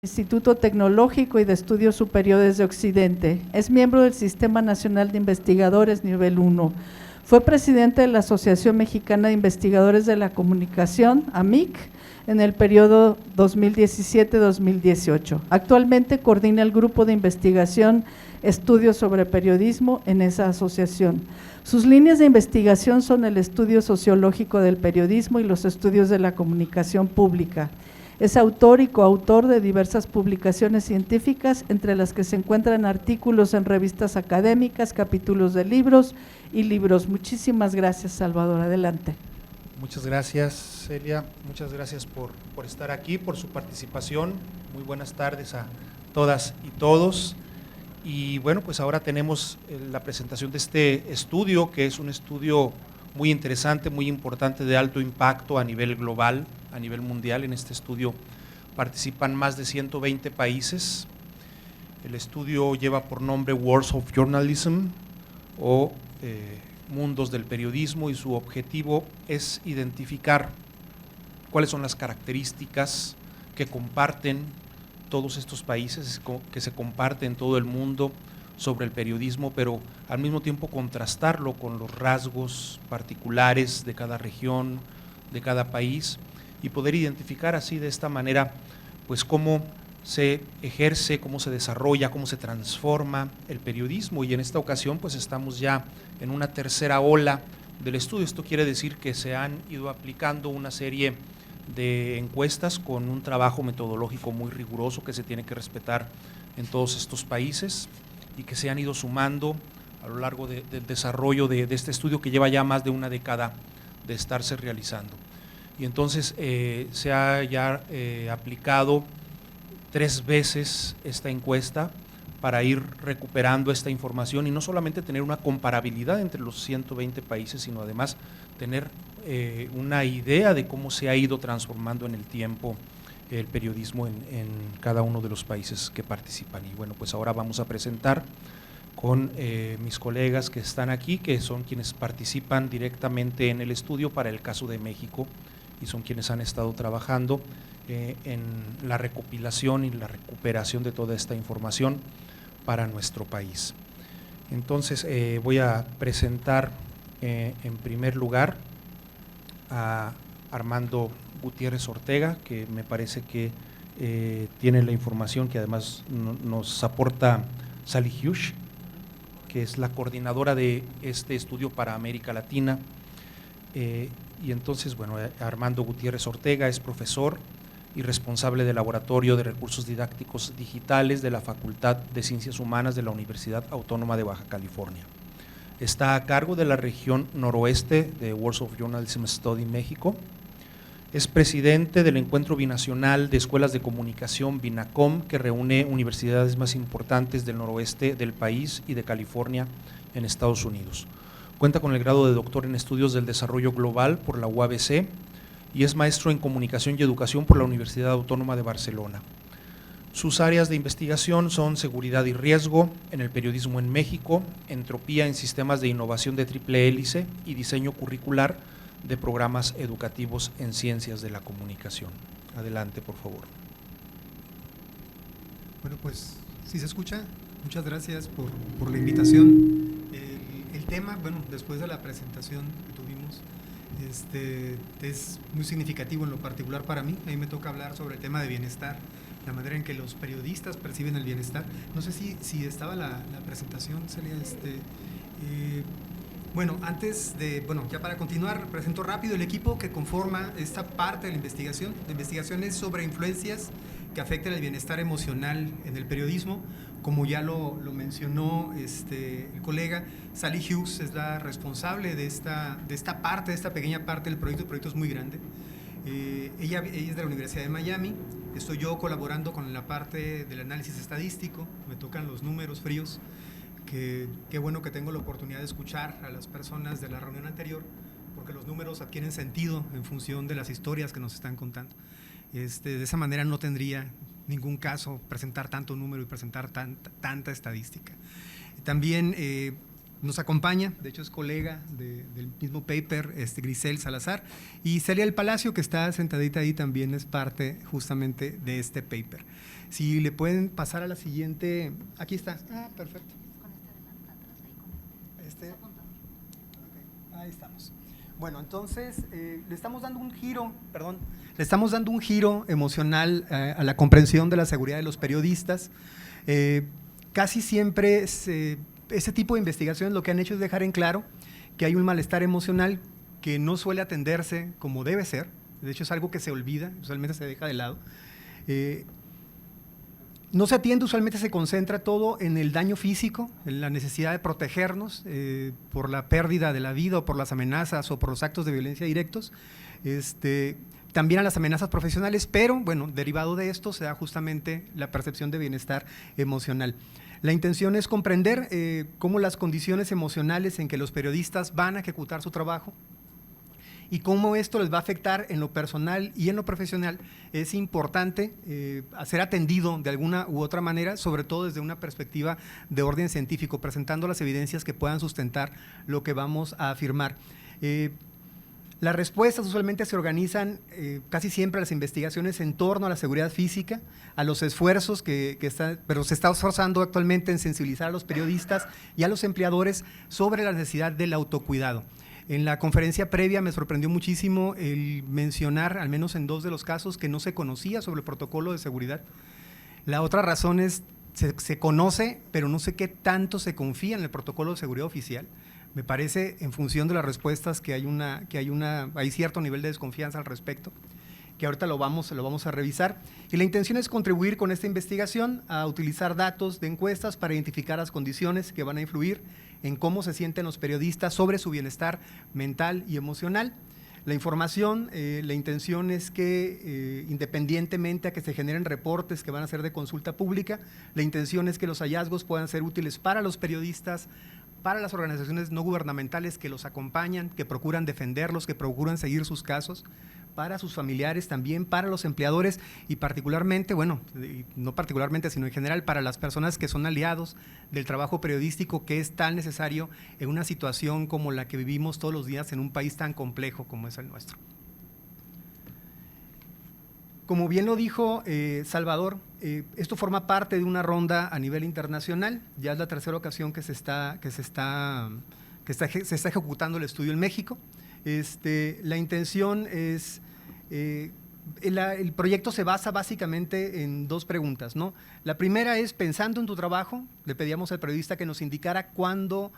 Instituto Tecnológico y de Estudios Superiores de Occidente. Es miembro del Sistema Nacional de Investigadores Nivel 1. Fue presidente de la Asociación Mexicana de Investigadores de la Comunicación, AMIC, en el periodo 2017-2018. Actualmente coordina el grupo de investigación Estudios sobre Periodismo en esa asociación. Sus líneas de investigación son el estudio sociológico del periodismo y los estudios de la comunicación pública. Es autor y coautor de diversas publicaciones científicas, entre las que se encuentran artículos en revistas académicas, capítulos de libros y libros. Muchísimas gracias, Salvador. Adelante. Muchas gracias, Celia. Muchas gracias por estar aquí, por su participación. Muy buenas tardes a todas y todos. Y bueno, pues ahora tenemos la presentación de este estudio, que es un estudio muy interesante, muy importante, de alto impacto a nivel global, a nivel mundial. En este estudio participan más de 120 países. El estudio lleva por nombre Worlds of Journalism o Mundos del Periodismo, y su objetivo es identificar cuáles son las características que comparten todos estos países, que se comparten en todo el mundo sobre el periodismo, pero al mismo tiempo contrastarlo con los rasgos particulares de cada región, de cada país, y poder identificar así, de esta manera, pues cómo se ejerce, cómo se desarrolla, cómo se transforma el periodismo. Y en esta ocasión pues estamos ya en una tercera ola del estudio. Esto quiere decir que se han ido aplicando una serie de encuestas con un trabajo metodológico muy riguroso que se tiene que respetar en todos estos países, y que se han ido sumando a lo largo del desarrollo de este estudio, que lleva ya más de una década de estarse realizando. Y entonces se ha ya aplicado 3 veces esta encuesta para ir recuperando esta información, y no solamente tener una comparabilidad entre los 120 países, sino además tener una idea de cómo se ha ido transformando en el tiempo el periodismo en cada uno de los países que participan. Y bueno, pues ahora vamos a presentar con mis colegas que están aquí, que son quienes participan directamente en el estudio para el caso de México, y son quienes han estado trabajando en la recopilación y la recuperación de toda esta información para nuestro país. Entonces voy a presentar en primer lugar a Armando Gutiérrez Ortega, que me parece que tiene la información que además nos aporta Sally Hughes, que es la coordinadora de este estudio para América Latina. Y entonces, bueno, Armando Gutiérrez Ortega es profesor y responsable del Laboratorio de Recursos Didácticos Digitales de la Facultad de Ciencias Humanas de la Universidad Autónoma de Baja California. Está a cargo de la región noroeste de Worlds of Journalism Study México. Es presidente del Encuentro Binacional de Escuelas de Comunicación, BINACOM, que reúne universidades más importantes del noroeste del país y de California en Estados Unidos. Cuenta con el grado de doctor en Estudios del Desarrollo Global por la UABC y es maestro en Comunicación y Educación por la Universidad Autónoma de Barcelona. Sus áreas de investigación son seguridad y riesgo en el periodismo en México, entropía en sistemas de innovación de triple hélice y diseño curricular de programas educativos en ciencias de la comunicación. Adelante, por favor. Bueno, pues, ¿sí se escucha? Muchas gracias por la invitación. El tema, bueno, después de la presentación que tuvimos, es muy significativo en lo particular para mí. A mí me toca hablar sobre el tema de bienestar, la manera en que los periodistas perciben el bienestar. No sé si estaba la presentación, Celia. Bueno, ya para continuar, presento rápido el equipo que conforma esta parte de la investigación. La investigación es sobre influencias que afectan el bienestar emocional en el periodismo. Como ya lo mencionó el colega, Sally Hughes es la responsable de esta pequeña parte del proyecto. El proyecto es muy grande. Ella es de la Universidad de Miami. Estoy yo colaborando con la parte del análisis estadístico. Me tocan los números fríos. Qué bueno que tengo la oportunidad de escuchar a las personas de la reunión anterior, porque los números adquieren sentido en función de las historias que nos están contando. De esa manera no tendría ningún caso presentar tanto número y presentar tanta estadística. También nos acompaña, de hecho es colega del mismo paper, Grisel Salazar, y Celia del Palacio, que está sentadita ahí, también es parte justamente de este paper. Si le pueden pasar a la siguiente, aquí está, perfecto. Ahí estamos. Bueno, entonces le estamos dando un giro emocional a la comprensión de la seguridad de los periodistas. Casi siempre ese tipo de investigaciones lo que han hecho es dejar en claro que hay un malestar emocional que no suele atenderse como debe ser. De hecho, es algo que se olvida, usualmente se deja de lado. No se atiende, usualmente se concentra todo en el daño físico, en la necesidad de protegernos por la pérdida de la vida o por las amenazas o por los actos de violencia directos, también a las amenazas profesionales, pero bueno, derivado de esto se da justamente la percepción de bienestar emocional. La intención es comprender cómo las condiciones emocionales en que los periodistas van a ejecutar su trabajo y cómo esto les va a afectar en lo personal y en lo profesional. Es importante ser atendido de alguna u otra manera, sobre todo desde una perspectiva de orden científico, presentando las evidencias que puedan sustentar lo que vamos a afirmar. Las respuestas usualmente se organizan casi siempre las investigaciones en torno a la seguridad física, a los esfuerzos pero se está esforzando actualmente en sensibilizar a los periodistas y a los empleadores sobre la necesidad del autocuidado. En la conferencia previa me sorprendió muchísimo el mencionar, al menos en 2 de los casos, que no se conocía sobre el protocolo de seguridad. La otra razón es, se conoce, pero no sé qué tanto se confía en el protocolo de seguridad oficial. Me parece, en función de las respuestas, que hay cierto nivel de desconfianza al respecto, que ahorita lo vamos a revisar. Y la intención es contribuir con esta investigación a utilizar datos de encuestas para identificar las condiciones que van a influir en cómo se sienten los periodistas sobre su bienestar mental y emocional. La información, la intención es que independientemente a que se generen reportes que van a ser de consulta pública, la intención es que los hallazgos puedan ser útiles para los periodistas, para las organizaciones no gubernamentales que los acompañan, que procuran defenderlos, que procuran seguir sus casos, para sus familiares también, para los empleadores y particularmente, bueno, no particularmente, sino en general para las personas que son aliados del trabajo periodístico, que es tan necesario en una situación como la que vivimos todos los días en un país tan complejo como es el nuestro. Como bien lo dijo Salvador, esto forma parte de una ronda a nivel internacional. Ya es la tercera ocasión que se está ejecutando el estudio en México. La intención es, el proyecto se basa básicamente en 2 preguntas, ¿no? La primera es, pensando en tu trabajo, le pedíamos al periodista que nos indicara cuánto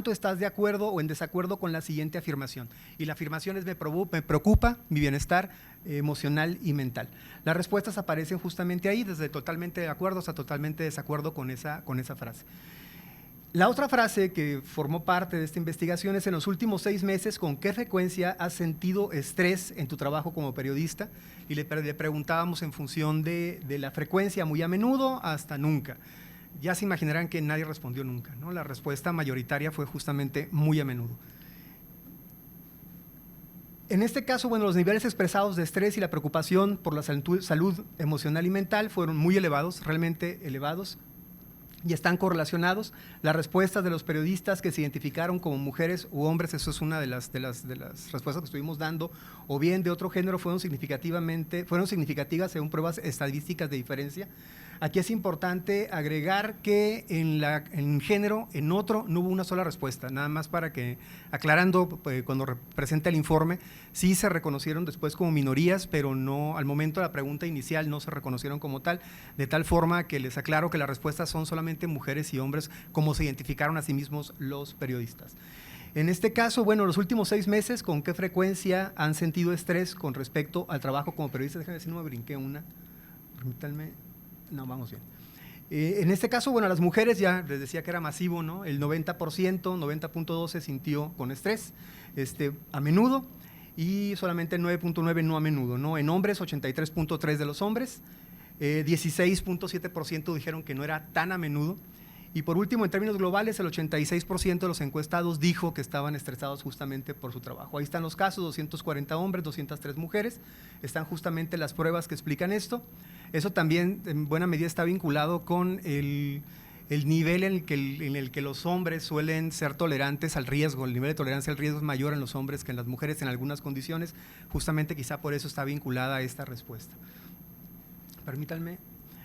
estás de acuerdo o en desacuerdo con la siguiente afirmación. Y la afirmación es: me preocupa mi bienestar emocional y mental. Las respuestas aparecen justamente ahí, desde totalmente de acuerdo hasta totalmente de desacuerdo con esa frase. La otra frase que formó parte de esta investigación es: en los últimos 6 meses, ¿con qué frecuencia has sentido estrés en tu trabajo como periodista? Y le preguntábamos en función de la frecuencia, muy a menudo hasta nunca. Ya se imaginarán que nadie respondió nunca, ¿no? La respuesta mayoritaria fue justamente muy a menudo. En este caso, bueno, los niveles expresados de estrés y la preocupación por la salud emocional y mental fueron muy elevados, realmente elevados, y están correlacionados. Las respuestas de los periodistas que se identificaron como mujeres u hombres, eso es una de las respuestas que estuvimos dando, o bien de otro género, fueron significativas según pruebas estadísticas de diferencia. Aquí es importante agregar que en género, en otro, no hubo una sola respuesta, nada más para que, aclarando, cuando presenta el informe, sí se reconocieron después como minorías, pero no, al momento de la pregunta inicial no se reconocieron como tal, de tal forma que les aclaro que las respuestas son solamente mujeres y hombres, como se identificaron a sí mismos los periodistas. En este caso, bueno, los últimos 6 meses, ¿con qué frecuencia han sentido estrés con respecto al trabajo como periodistas? Déjenme decir, no me brinqué una, permítanme. No, vamos bien. En este caso, bueno, las mujeres ya les decía que era masivo, ¿no? El 90%, 90.2 se sintió con estrés a menudo, y solamente 9.9 no a menudo, ¿no? En hombres, 83.3 de los hombres, 16.7% dijeron que no era tan a menudo. Y por último, en términos globales, el 86% de los encuestados dijo que estaban estresados justamente por su trabajo. Ahí están los casos: 240 hombres, 203 mujeres, están justamente las pruebas que explican esto. Eso también en buena medida está vinculado con el nivel en el que los hombres suelen ser tolerantes al riesgo, el nivel de tolerancia al riesgo es mayor en los hombres que en las mujeres en algunas condiciones, justamente quizá por eso está vinculada a esta respuesta. Permítanme.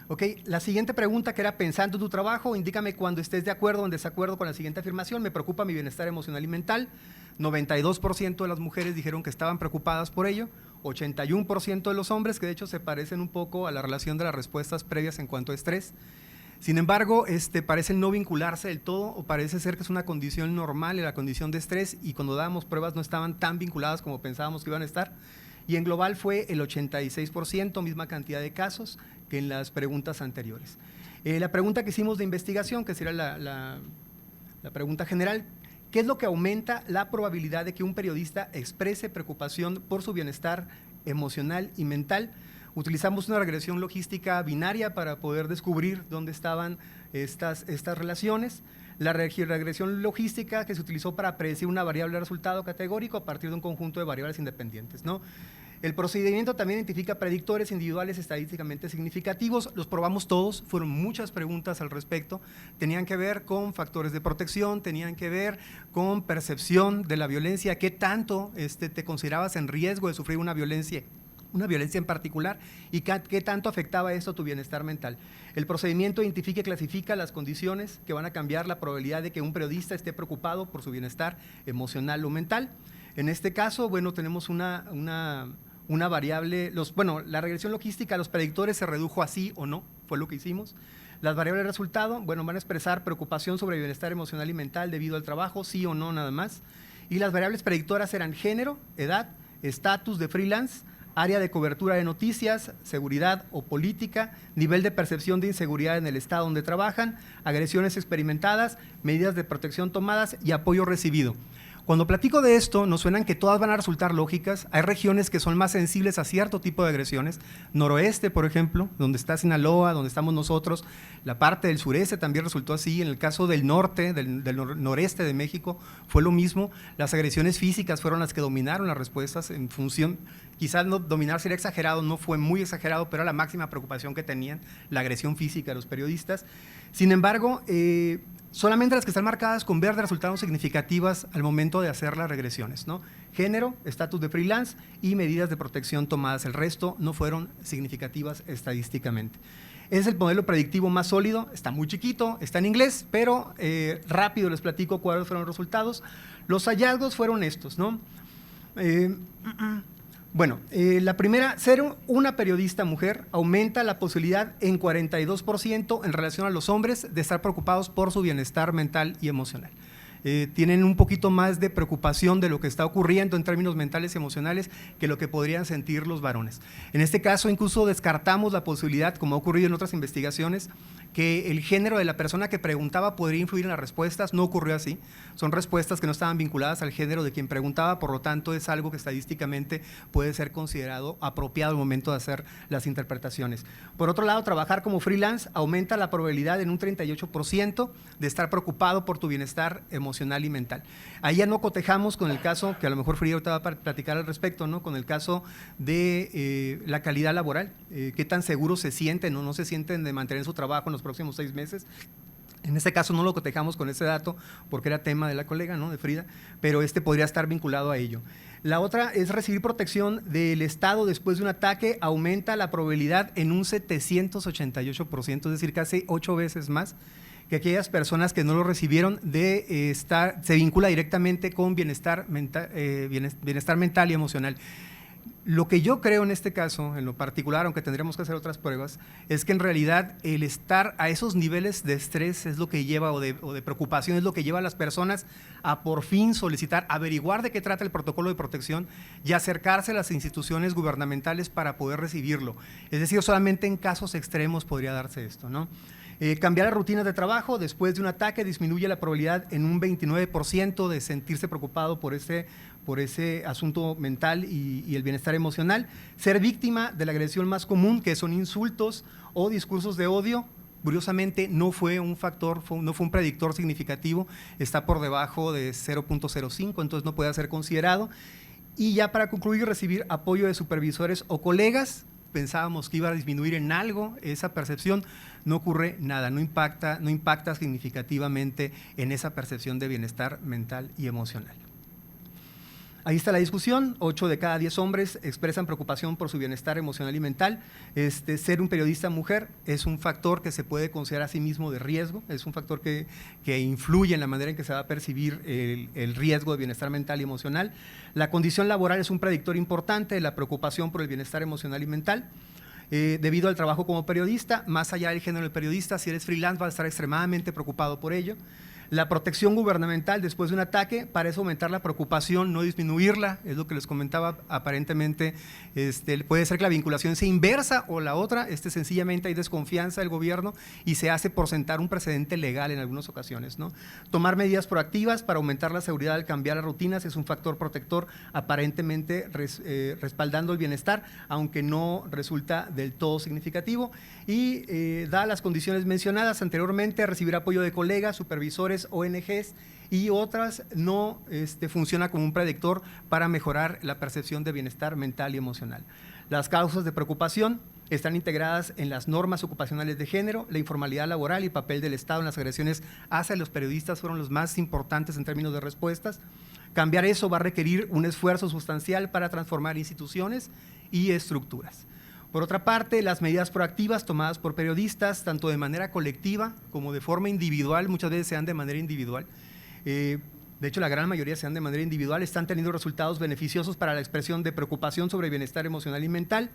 Ok, la siguiente pregunta, que era pensando en tu trabajo, indícame cuando estés de acuerdo o en desacuerdo con la siguiente afirmación: me preocupa mi bienestar emocional y mental. 92% de las mujeres dijeron que estaban preocupadas por ello, 81% de los hombres, que de hecho se parecen un poco a la relación de las respuestas previas en cuanto a estrés. Sin embargo, parecen no vincularse del todo, o parece ser que es una condición normal en la condición de estrés, y cuando dábamos pruebas no estaban tan vinculadas como pensábamos que iban a estar. Y en global fue el 86%, misma cantidad de casos que en las preguntas anteriores. La pregunta que hicimos de investigación, que sería la pregunta general: ¿qué es lo que aumenta la probabilidad de que un periodista exprese preocupación por su bienestar emocional y mental? Utilizamos una regresión logística binaria para poder descubrir dónde estaban estas relaciones. La regresión logística que se utilizó para predecir una variable de resultado categórico a partir de un conjunto de variables independientes, ¿no? El procedimiento también identifica predictores individuales estadísticamente significativos. Los probamos todos, fueron muchas preguntas al respecto. Tenían que ver con factores de protección, tenían que ver con percepción de la violencia, qué tanto te considerabas en riesgo de sufrir una violencia en particular, y qué tanto afectaba esto a tu bienestar mental. El procedimiento identifica y clasifica las condiciones que van a cambiar la probabilidad de que un periodista esté preocupado por su bienestar emocional o mental. En este caso, bueno, tenemos una variable, la regresión logística, los predictores se redujo a sí o no, fue lo que hicimos. Las variables de resultado, bueno, van a expresar preocupación sobre el bienestar emocional y mental debido al trabajo, sí o no, nada más. Y las variables predictoras eran género, edad, estatus de freelance, área de cobertura de noticias, seguridad o política, nivel de percepción de inseguridad en el estado donde trabajan, agresiones experimentadas, medidas de protección tomadas y apoyo recibido. Cuando platico de esto, nos suenan que todas van a resultar lógicas. Hay regiones que son más sensibles a cierto tipo de agresiones. Noroeste, por ejemplo, donde está Sinaloa, donde estamos nosotros. La parte del sureste también resultó así. En el caso del norte, del noreste de México, fue lo mismo. Las agresiones físicas fueron las que dominaron las respuestas en función, quizás no dominar sería exagerado, no fue muy exagerado, pero era la máxima preocupación que tenían, la agresión física de los periodistas. Sin embargo, solamente las que están marcadas con verde resultaron significativas al momento de hacer las regresiones, ¿no? Género, estatus de freelance y medidas de protección tomadas. El resto no fueron significativas estadísticamente. Es el modelo predictivo más sólido, está muy chiquito, está en inglés, pero rápido les platico cuáles fueron los resultados. Los hallazgos fueron estos, ¿no? Bueno, la primera, ser una periodista mujer aumenta la posibilidad en 42% en relación a los hombres de estar preocupados por su bienestar mental y emocional. Tienen un poquito más de preocupación de lo que está ocurriendo en términos mentales y emocionales que lo que podrían sentir los varones. En este caso, incluso descartamos la posibilidad, como ha ocurrido en otras investigaciones, que el género de la persona que preguntaba podría influir en las respuestas. No ocurrió así. Son respuestas que no estaban vinculadas al género de quien preguntaba, por lo tanto es algo que estadísticamente puede ser considerado apropiado al momento de hacer las interpretaciones. Por otro lado, trabajar como freelance aumenta la probabilidad en un 38% de estar preocupado por tu bienestar emocional y mental. Ahí ya no cotejamos con el caso, que a lo mejor Frida ahorita va a platicar al respecto, ¿no? Con el caso de la calidad laboral, qué tan seguros se sienten o no se sienten de mantener su trabajo en los próximos 6 meses. En este caso no lo cotejamos con ese dato porque era tema de la colega, ¿no? De Frida, pero podría estar vinculado a ello. La otra es recibir protección del Estado después de un ataque, aumenta la probabilidad en un 788%, es decir, casi 8 veces más que aquellas personas que no lo recibieron, se vincula directamente con bienestar mental y emocional. Lo que yo creo en este caso, en lo particular, aunque tendríamos que hacer otras pruebas, es que en realidad el estar a esos niveles de estrés es lo que lleva, o de preocupación, es lo que lleva a las personas a por fin solicitar, averiguar de qué trata el protocolo de protección y acercarse a las instituciones gubernamentales para poder recibirlo. Es decir, solamente en casos extremos podría darse esto, ¿no? Cambiar las rutinas de trabajo después de un ataque disminuye la probabilidad en un 29% de sentirse preocupado por ese asunto mental y el bienestar emocional. Ser víctima de la agresión más común, que son insultos o discursos de odio, curiosamente no fue un factor, no fue un predictor significativo, está por debajo de 0.05, entonces no puede ser considerado. Y ya para concluir, recibir apoyo de supervisores o colegas, pensábamos que iba a disminuir en algo esa percepción, no ocurre nada, no impacta significativamente en esa percepción de bienestar mental y emocional. Ahí está la discusión. 8 de cada 10 hombres expresan preocupación por su bienestar emocional y mental. Ser un periodista mujer es un factor que se puede considerar a sí mismo de riesgo, es un factor que influye en la manera en que se va a percibir el riesgo de bienestar mental y emocional. La condición laboral es un predictor importante de la preocupación por el bienestar emocional y mental. Debido al trabajo como periodista, más allá del género del periodista, si eres freelance vas a estar extremadamente preocupado por ello. La protección gubernamental después de un ataque parece aumentar la preocupación, no disminuirla, es lo que les comentaba. Aparentemente puede ser que la vinculación sea inversa o la otra, sencillamente hay desconfianza del gobierno y se hace por sentar un precedente legal en algunas ocasiones, ¿no? Tomar medidas proactivas para aumentar la seguridad al cambiar las rutinas es un factor protector, aparentemente respaldando el bienestar, aunque no resulta del todo significativo. Y dadas las condiciones mencionadas anteriormente, recibir apoyo de colegas, supervisores, ONGs y otras, no funciona como un predictor para mejorar la percepción de bienestar mental y emocional. Las causas de preocupación están integradas en las normas ocupacionales de género, la informalidad laboral y el papel del Estado en las agresiones hacia los periodistas fueron los más importantes en términos de respuestas. Cambiar eso va a requerir un esfuerzo sustancial para transformar instituciones y estructuras. Por otra parte, las medidas proactivas tomadas por periodistas, tanto de manera colectiva como de forma individual, muchas veces se dan de manera individual, de hecho la gran mayoría se dan de manera individual, están teniendo resultados beneficiosos para la expresión de preocupación sobre el bienestar emocional y mental.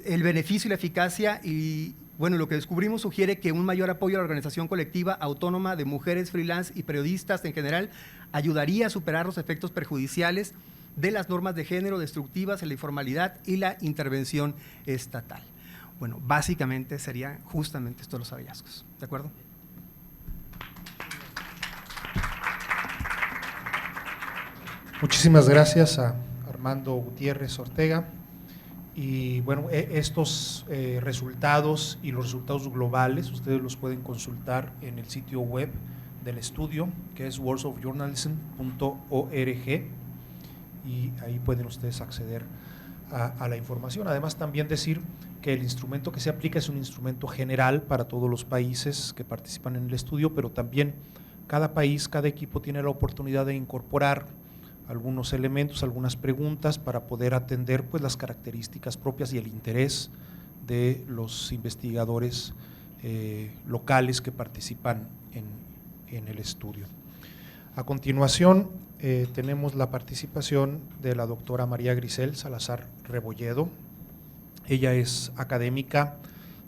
El beneficio y la eficacia y, bueno, lo que descubrimos sugiere que un mayor apoyo a la organización colectiva autónoma de mujeres freelance y periodistas en general ayudaría a superar los efectos perjudiciales de las normas de género destructivas en la informalidad y la intervención estatal. Bueno, básicamente serían justamente estos los hallazgos, ¿de acuerdo? Muchísimas gracias a Armando Gutiérrez Ortega. Y bueno, estos resultados y los resultados globales ustedes los pueden consultar en el sitio web del estudio, que es worldsofjournalism.org, y ahí pueden ustedes acceder a la información. Además, también decir que el instrumento que se aplica es un instrumento general para todos los países que participan en el estudio, pero también cada país, cada equipo tiene la oportunidad de incorporar algunos elementos, algunas preguntas para poder atender pues las características propias y el interés de los investigadores locales que participan en el estudio. A continuación tenemos la participación de la doctora María Grisel Salazar Rebolledo. Ella es académica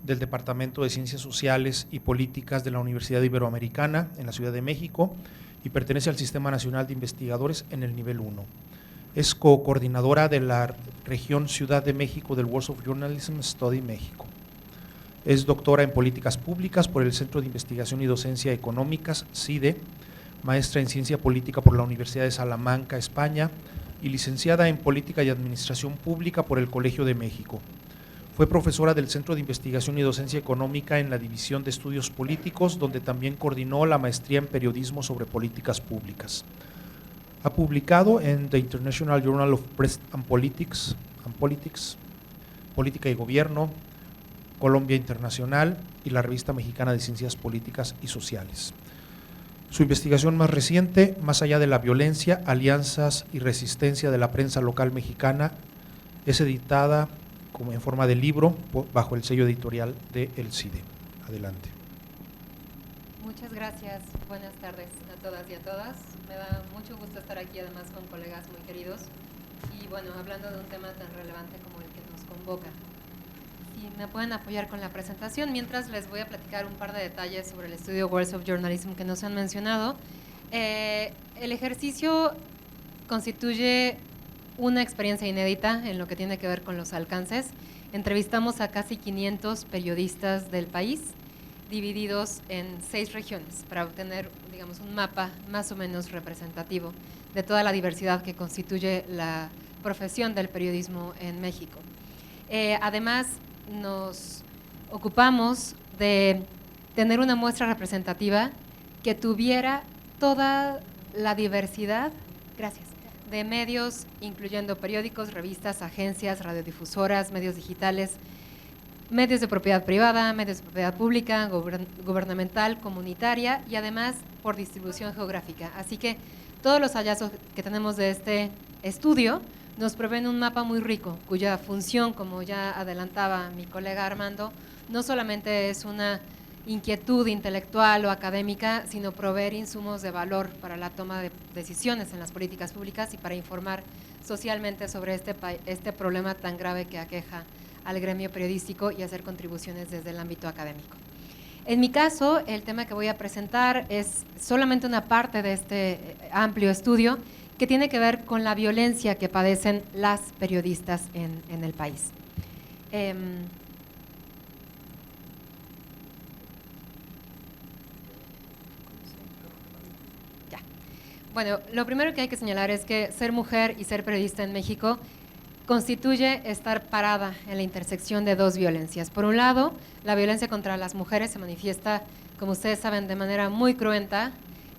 del Departamento de Ciencias Sociales y Políticas de la Universidad Iberoamericana en la Ciudad de México y pertenece al Sistema Nacional de Investigadores en el nivel 1. Es co-coordinadora de la región Ciudad de México del Worlds of Journalism Study México. Es doctora en Políticas Públicas por el Centro de Investigación y Docencia Económicas, CIDE, maestra en Ciencia Política por la Universidad de Salamanca, España, y licenciada en Política y Administración Pública por el Colegio de México. Fue profesora del Centro de Investigación y Docencia Económica en la División de Estudios Políticos, donde también coordinó la maestría en Periodismo sobre Políticas Públicas. Ha publicado en The International Journal of Press and Politics, Política y Gobierno, Colombia Internacional y la Revista Mexicana de Ciencias Políticas y Sociales. Su investigación más reciente, Más allá de la violencia, alianzas y resistencia de la prensa local mexicana, es editada como en forma de libro bajo el sello editorial de El CIDE. Adelante. Muchas gracias, buenas tardes a todas y a todas. Me da mucho gusto estar aquí además con colegas muy queridos y bueno, hablando de un tema tan relevante como el que nos convoca. Si me pueden apoyar con la presentación, mientras les voy a platicar un par de detalles sobre el estudio Worlds of Journalism que nos han mencionado. El ejercicio constituye una experiencia inédita en lo que tiene que ver con los alcances. Entrevistamos a casi 500 periodistas del país, divididos en 6 regiones, para obtener, digamos, un mapa más o menos representativo de toda la diversidad que constituye la profesión del periodismo en México. Además, nos ocupamos de tener una muestra representativa que tuviera toda la diversidad, de medios, incluyendo periódicos, revistas, agencias, radiodifusoras, medios digitales, medios de propiedad privada, medios de propiedad pública, gubernamental, comunitaria y además por distribución geográfica. Así que todos los hallazgos que tenemos de este estudio nos proveen un mapa muy rico, cuya función, como ya adelantaba mi colega Armando, no solamente es una inquietud intelectual o académica, sino proveer insumos de valor para la toma de decisiones en las políticas públicas y para informar socialmente sobre este problema tan grave que aqueja al gremio periodístico y hacer contribuciones desde el ámbito académico. En mi caso, el tema que voy a presentar es solamente una parte de este amplio estudio que tiene que ver con la violencia que padecen las periodistas en el país. Bueno, lo primero que hay que señalar es que ser mujer y ser periodista en México constituye estar parada en la intersección de dos violencias. Por un lado, la violencia contra las mujeres se manifiesta, como ustedes saben, de manera muy cruenta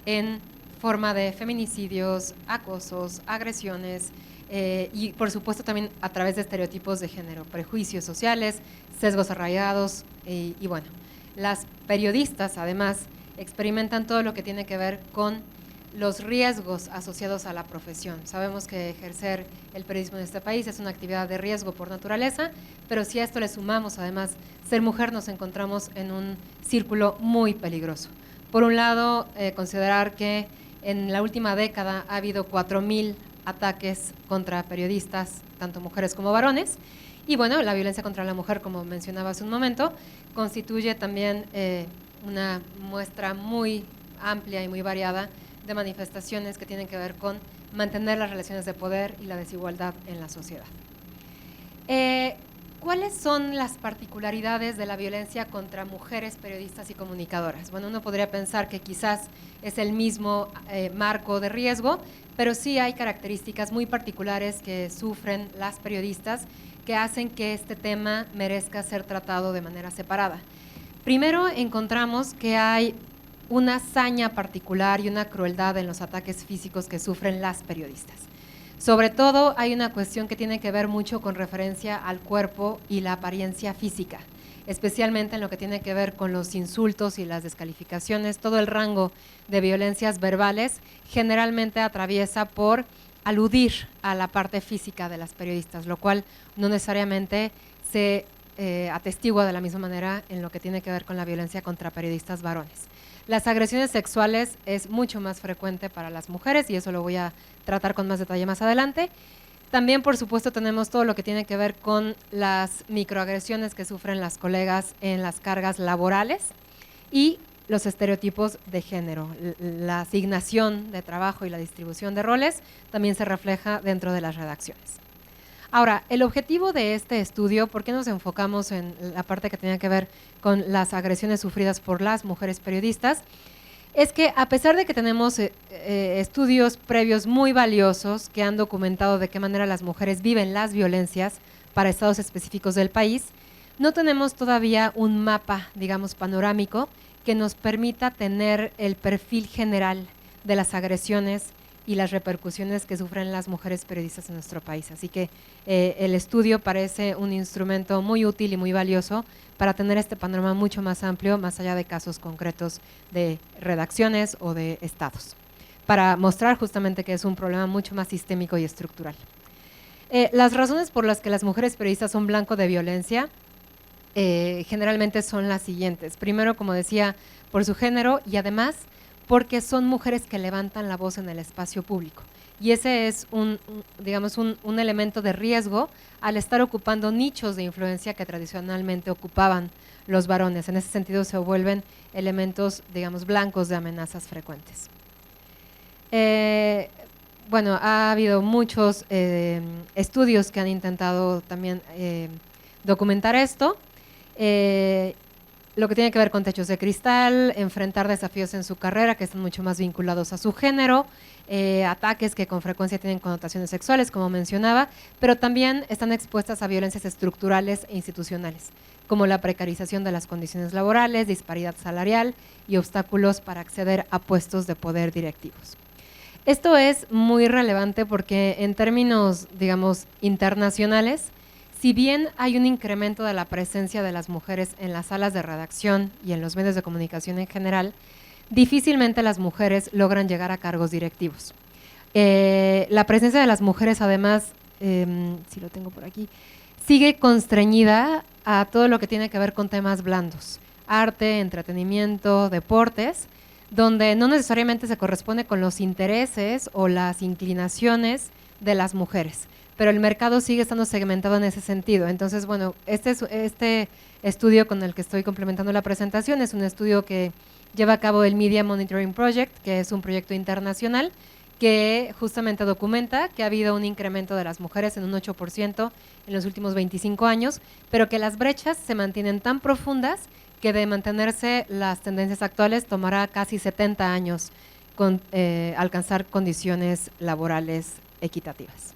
en forma de feminicidios, acosos, agresiones y por supuesto también a través de estereotipos de género, prejuicios sociales, sesgos arraigados y bueno, las periodistas además experimentan todo lo que tiene que ver con los riesgos asociados a la profesión. Sabemos que ejercer el periodismo en este país es una actividad de riesgo por naturaleza, pero si a esto le sumamos además ser mujer, nos encontramos en un círculo muy peligroso. Por un lado, considerar que en la última década ha habido 4,000 ataques contra periodistas, tanto mujeres como varones, y bueno, la violencia contra la mujer, como mencionaba hace un momento, constituye también una muestra muy amplia y muy variada de manifestaciones que tienen que ver con mantener las relaciones de poder y la desigualdad en la sociedad. ¿Cuáles son las particularidades de la violencia contra mujeres periodistas y comunicadoras? Bueno, uno podría pensar que quizás es el mismo marco de riesgo, pero sí hay características muy particulares que sufren las periodistas que hacen que este tema merezca ser tratado de manera separada. Primero, encontramos que hay una saña particular y una crueldad en los ataques físicos que sufren las periodistas. Sobre todo hay una cuestión que tiene que ver mucho con referencia al cuerpo y la apariencia física, especialmente en lo que tiene que ver con los insultos y las descalificaciones. Todo el rango de violencias verbales generalmente atraviesa por aludir a la parte física de las periodistas, lo cual no necesariamente se atestigua de la misma manera en lo que tiene que ver con la violencia contra periodistas varones. Las agresiones sexuales es mucho más frecuente para las mujeres y eso lo voy a tratar con más detalle más adelante. También, por supuesto, tenemos todo lo que tiene que ver con las microagresiones que sufren las colegas en las cargas laborales y los estereotipos de género. La asignación de trabajo y la distribución de roles también se refleja dentro de las redacciones. Ahora, el objetivo de este estudio, ¿por qué nos enfocamos en la parte que tenía que ver con las agresiones sufridas por las mujeres periodistas? Es que a pesar de que tenemos estudios previos muy valiosos que han documentado de qué manera las mujeres viven las violencias para estados específicos del país, no tenemos todavía un mapa, digamos, panorámico que nos permita tener el perfil general de las agresiones y las repercusiones que sufren las mujeres periodistas en nuestro país. Así que el estudio parece un instrumento muy útil y muy valioso para tener este panorama mucho más amplio, más allá de casos concretos de redacciones o de estados, para mostrar justamente que es un problema mucho más sistémico y estructural. Las razones por las que las mujeres periodistas son blanco de violencia generalmente son las siguientes. Primero, como decía, por su género y además porque son mujeres que levantan la voz en el espacio público. Y ese es digamos, un elemento de riesgo al estar ocupando nichos de influencia que tradicionalmente ocupaban los varones. En ese sentido se vuelven elementos, digamos, blancos de amenazas frecuentes. Bueno, ha habido muchos estudios que han intentado también documentar esto. Lo que tiene que ver con techos de cristal, enfrentar desafíos en su carrera que están mucho más vinculados a su género, ataques que con frecuencia tienen connotaciones sexuales, como mencionaba, pero también están expuestas a violencias estructurales e institucionales, como la precarización de las condiciones laborales, disparidad salarial y obstáculos para acceder a puestos de poder directivos. Esto es muy relevante porque en términos, digamos, internacionales, si bien hay un incremento de la presencia de las mujeres en las salas de redacción y en los medios de comunicación en general, difícilmente las mujeres logran llegar a cargos directivos. La presencia de las mujeres, además, si lo tengo por aquí, sigue constreñida a todo lo que tiene que ver con temas blandos, arte, entretenimiento, deportes, donde no necesariamente se corresponde con los intereses o las inclinaciones de las mujeres, pero el mercado sigue estando segmentado en ese sentido. Entonces, bueno, este estudio con el que estoy complementando la presentación es un estudio que lleva a cabo el Media Monitoring Project, que es un proyecto internacional que justamente documenta que ha habido un incremento de las mujeres en un 8% en los últimos 25 años, pero que las brechas se mantienen tan profundas que de mantenerse las tendencias actuales tomará casi 70 años alcanzar condiciones laborales equitativas.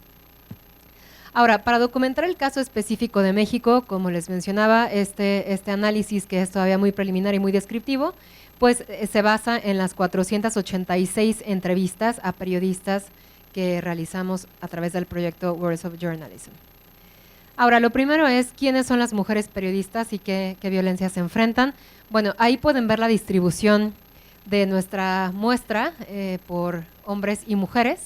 Ahora, para documentar el caso específico de México, como les mencionaba, este análisis, que es todavía muy preliminar y muy descriptivo, pues se basa en las 486 entrevistas a periodistas que realizamos a través del proyecto Words of Journalism. Ahora, lo primero es quiénes son las mujeres periodistas y qué violencias se enfrentan. Bueno, ahí pueden ver la distribución de nuestra muestra por hombres y mujeres.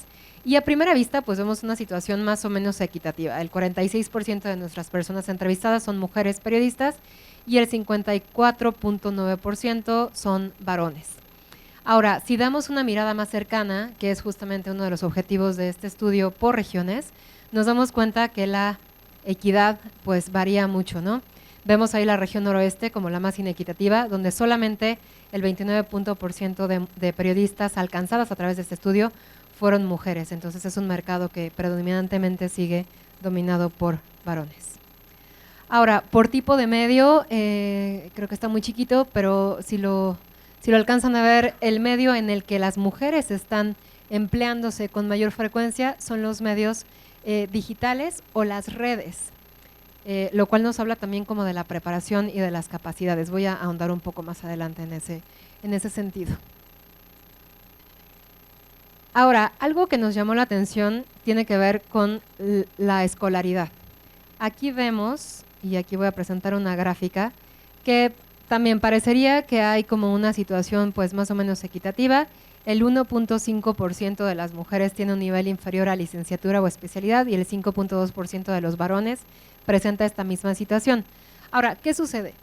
Y a primera vista, pues vemos una situación más o menos equitativa. El 46% de nuestras personas entrevistadas son mujeres periodistas y el 54.9% son varones. Ahora, si damos una mirada más cercana, que es justamente uno de los objetivos de este estudio por regiones, nos damos cuenta que la equidad pues varía mucho, ¿no? Vemos ahí la región noroeste como la más inequitativa, donde solamente el 29% de periodistas alcanzadas a través de este estudio fueron mujeres. Entonces es un mercado que predominantemente sigue dominado por varones. Ahora, por tipo de medio, creo que está muy chiquito, pero si lo alcanzan a ver, el medio en el que las mujeres están empleándose con mayor frecuencia son los medios digitales o las redes, lo cual nos habla también como de la preparación y de las capacidades. Voy a ahondar un poco más adelante en ese sentido. Ahora, algo que nos llamó la atención tiene que ver con la escolaridad. Aquí vemos, y aquí voy a presentar una gráfica, que también parecería que hay como una situación pues más o menos equitativa. El 1.5% de las mujeres tiene un nivel inferior a licenciatura o especialidad y el 5.2% de los varones presenta esta misma situación. Ahora, ¿qué sucede?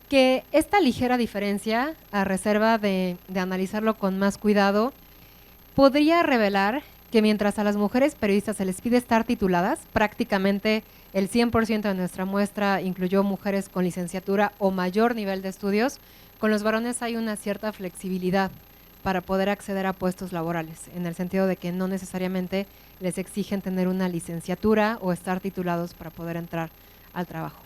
Que esta ligera diferencia, a reserva de analizarlo con más cuidado, podría revelar que mientras a las mujeres periodistas se les pide estar tituladas, prácticamente el 100% de nuestra muestra incluyó mujeres con licenciatura o mayor nivel de estudios, con los varones hay una cierta flexibilidad para poder acceder a puestos laborales, en el sentido de que no necesariamente les exigen tener una licenciatura o estar titulados para poder entrar al trabajo.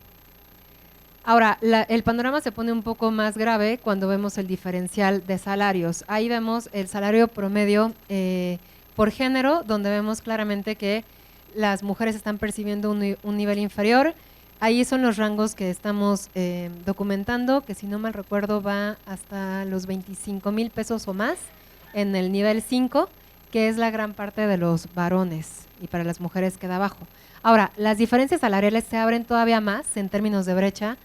Ahora, el panorama se pone un poco más grave cuando vemos el diferencial de salarios. Ahí vemos el salario promedio por género, donde vemos claramente que las mujeres están percibiendo un nivel inferior. Ahí son los rangos que estamos documentando, que si no mal recuerdo va hasta los 25,000 pesos o más en el nivel 5, que es la gran parte de los varones, y para las mujeres queda abajo. Ahora, las diferencias salariales se abren todavía más en términos de brecha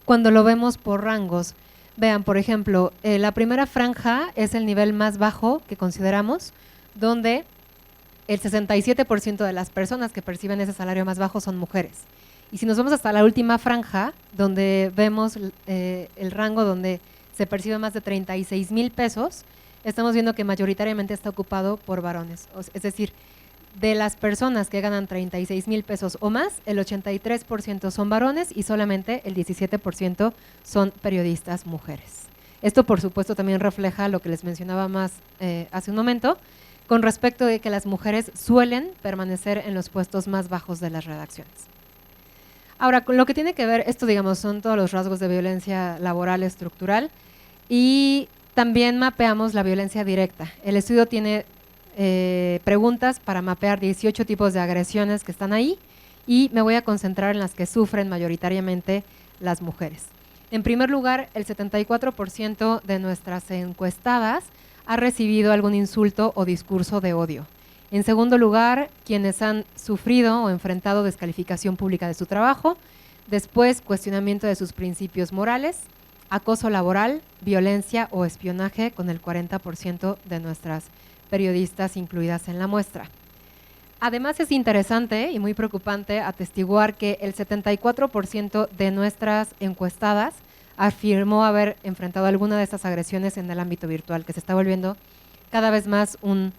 cuando lo vemos por rangos. Vean, por ejemplo, la primera franja es el nivel más bajo que consideramos, donde el 67% de las personas que perciben ese salario más bajo son mujeres. Y si nos vamos hasta la última franja, donde vemos el rango donde se percibe más de 36,000 pesos, estamos viendo que mayoritariamente está ocupado por varones. Es decir, de las personas que ganan 36,000 pesos o más, el 83% son varones y solamente el 17% son periodistas mujeres. Esto, por supuesto, también refleja lo que les mencionaba más hace un momento, con respecto de que las mujeres suelen permanecer en los puestos más bajos de las redacciones. Ahora, con lo que tiene que ver, esto digamos son todos los rasgos de violencia laboral estructural, y también mapeamos la violencia directa. El estudio tiene preguntas para mapear 18 tipos de agresiones que están ahí, y me voy a concentrar en las que sufren mayoritariamente las mujeres. En primer lugar, el 74% de nuestras encuestadas ha recibido algún insulto o discurso de odio. En segundo lugar, quienes han sufrido o enfrentado descalificación pública de su trabajo. Después, cuestionamiento de sus principios morales, acoso laboral, violencia o espionaje con el 40% de nuestras periodistas incluidas en la muestra. Además, es interesante y muy preocupante atestiguar que el 74% de nuestras encuestadas afirmó haber enfrentado alguna de estas agresiones en el ámbito virtual, que se está volviendo cada vez más un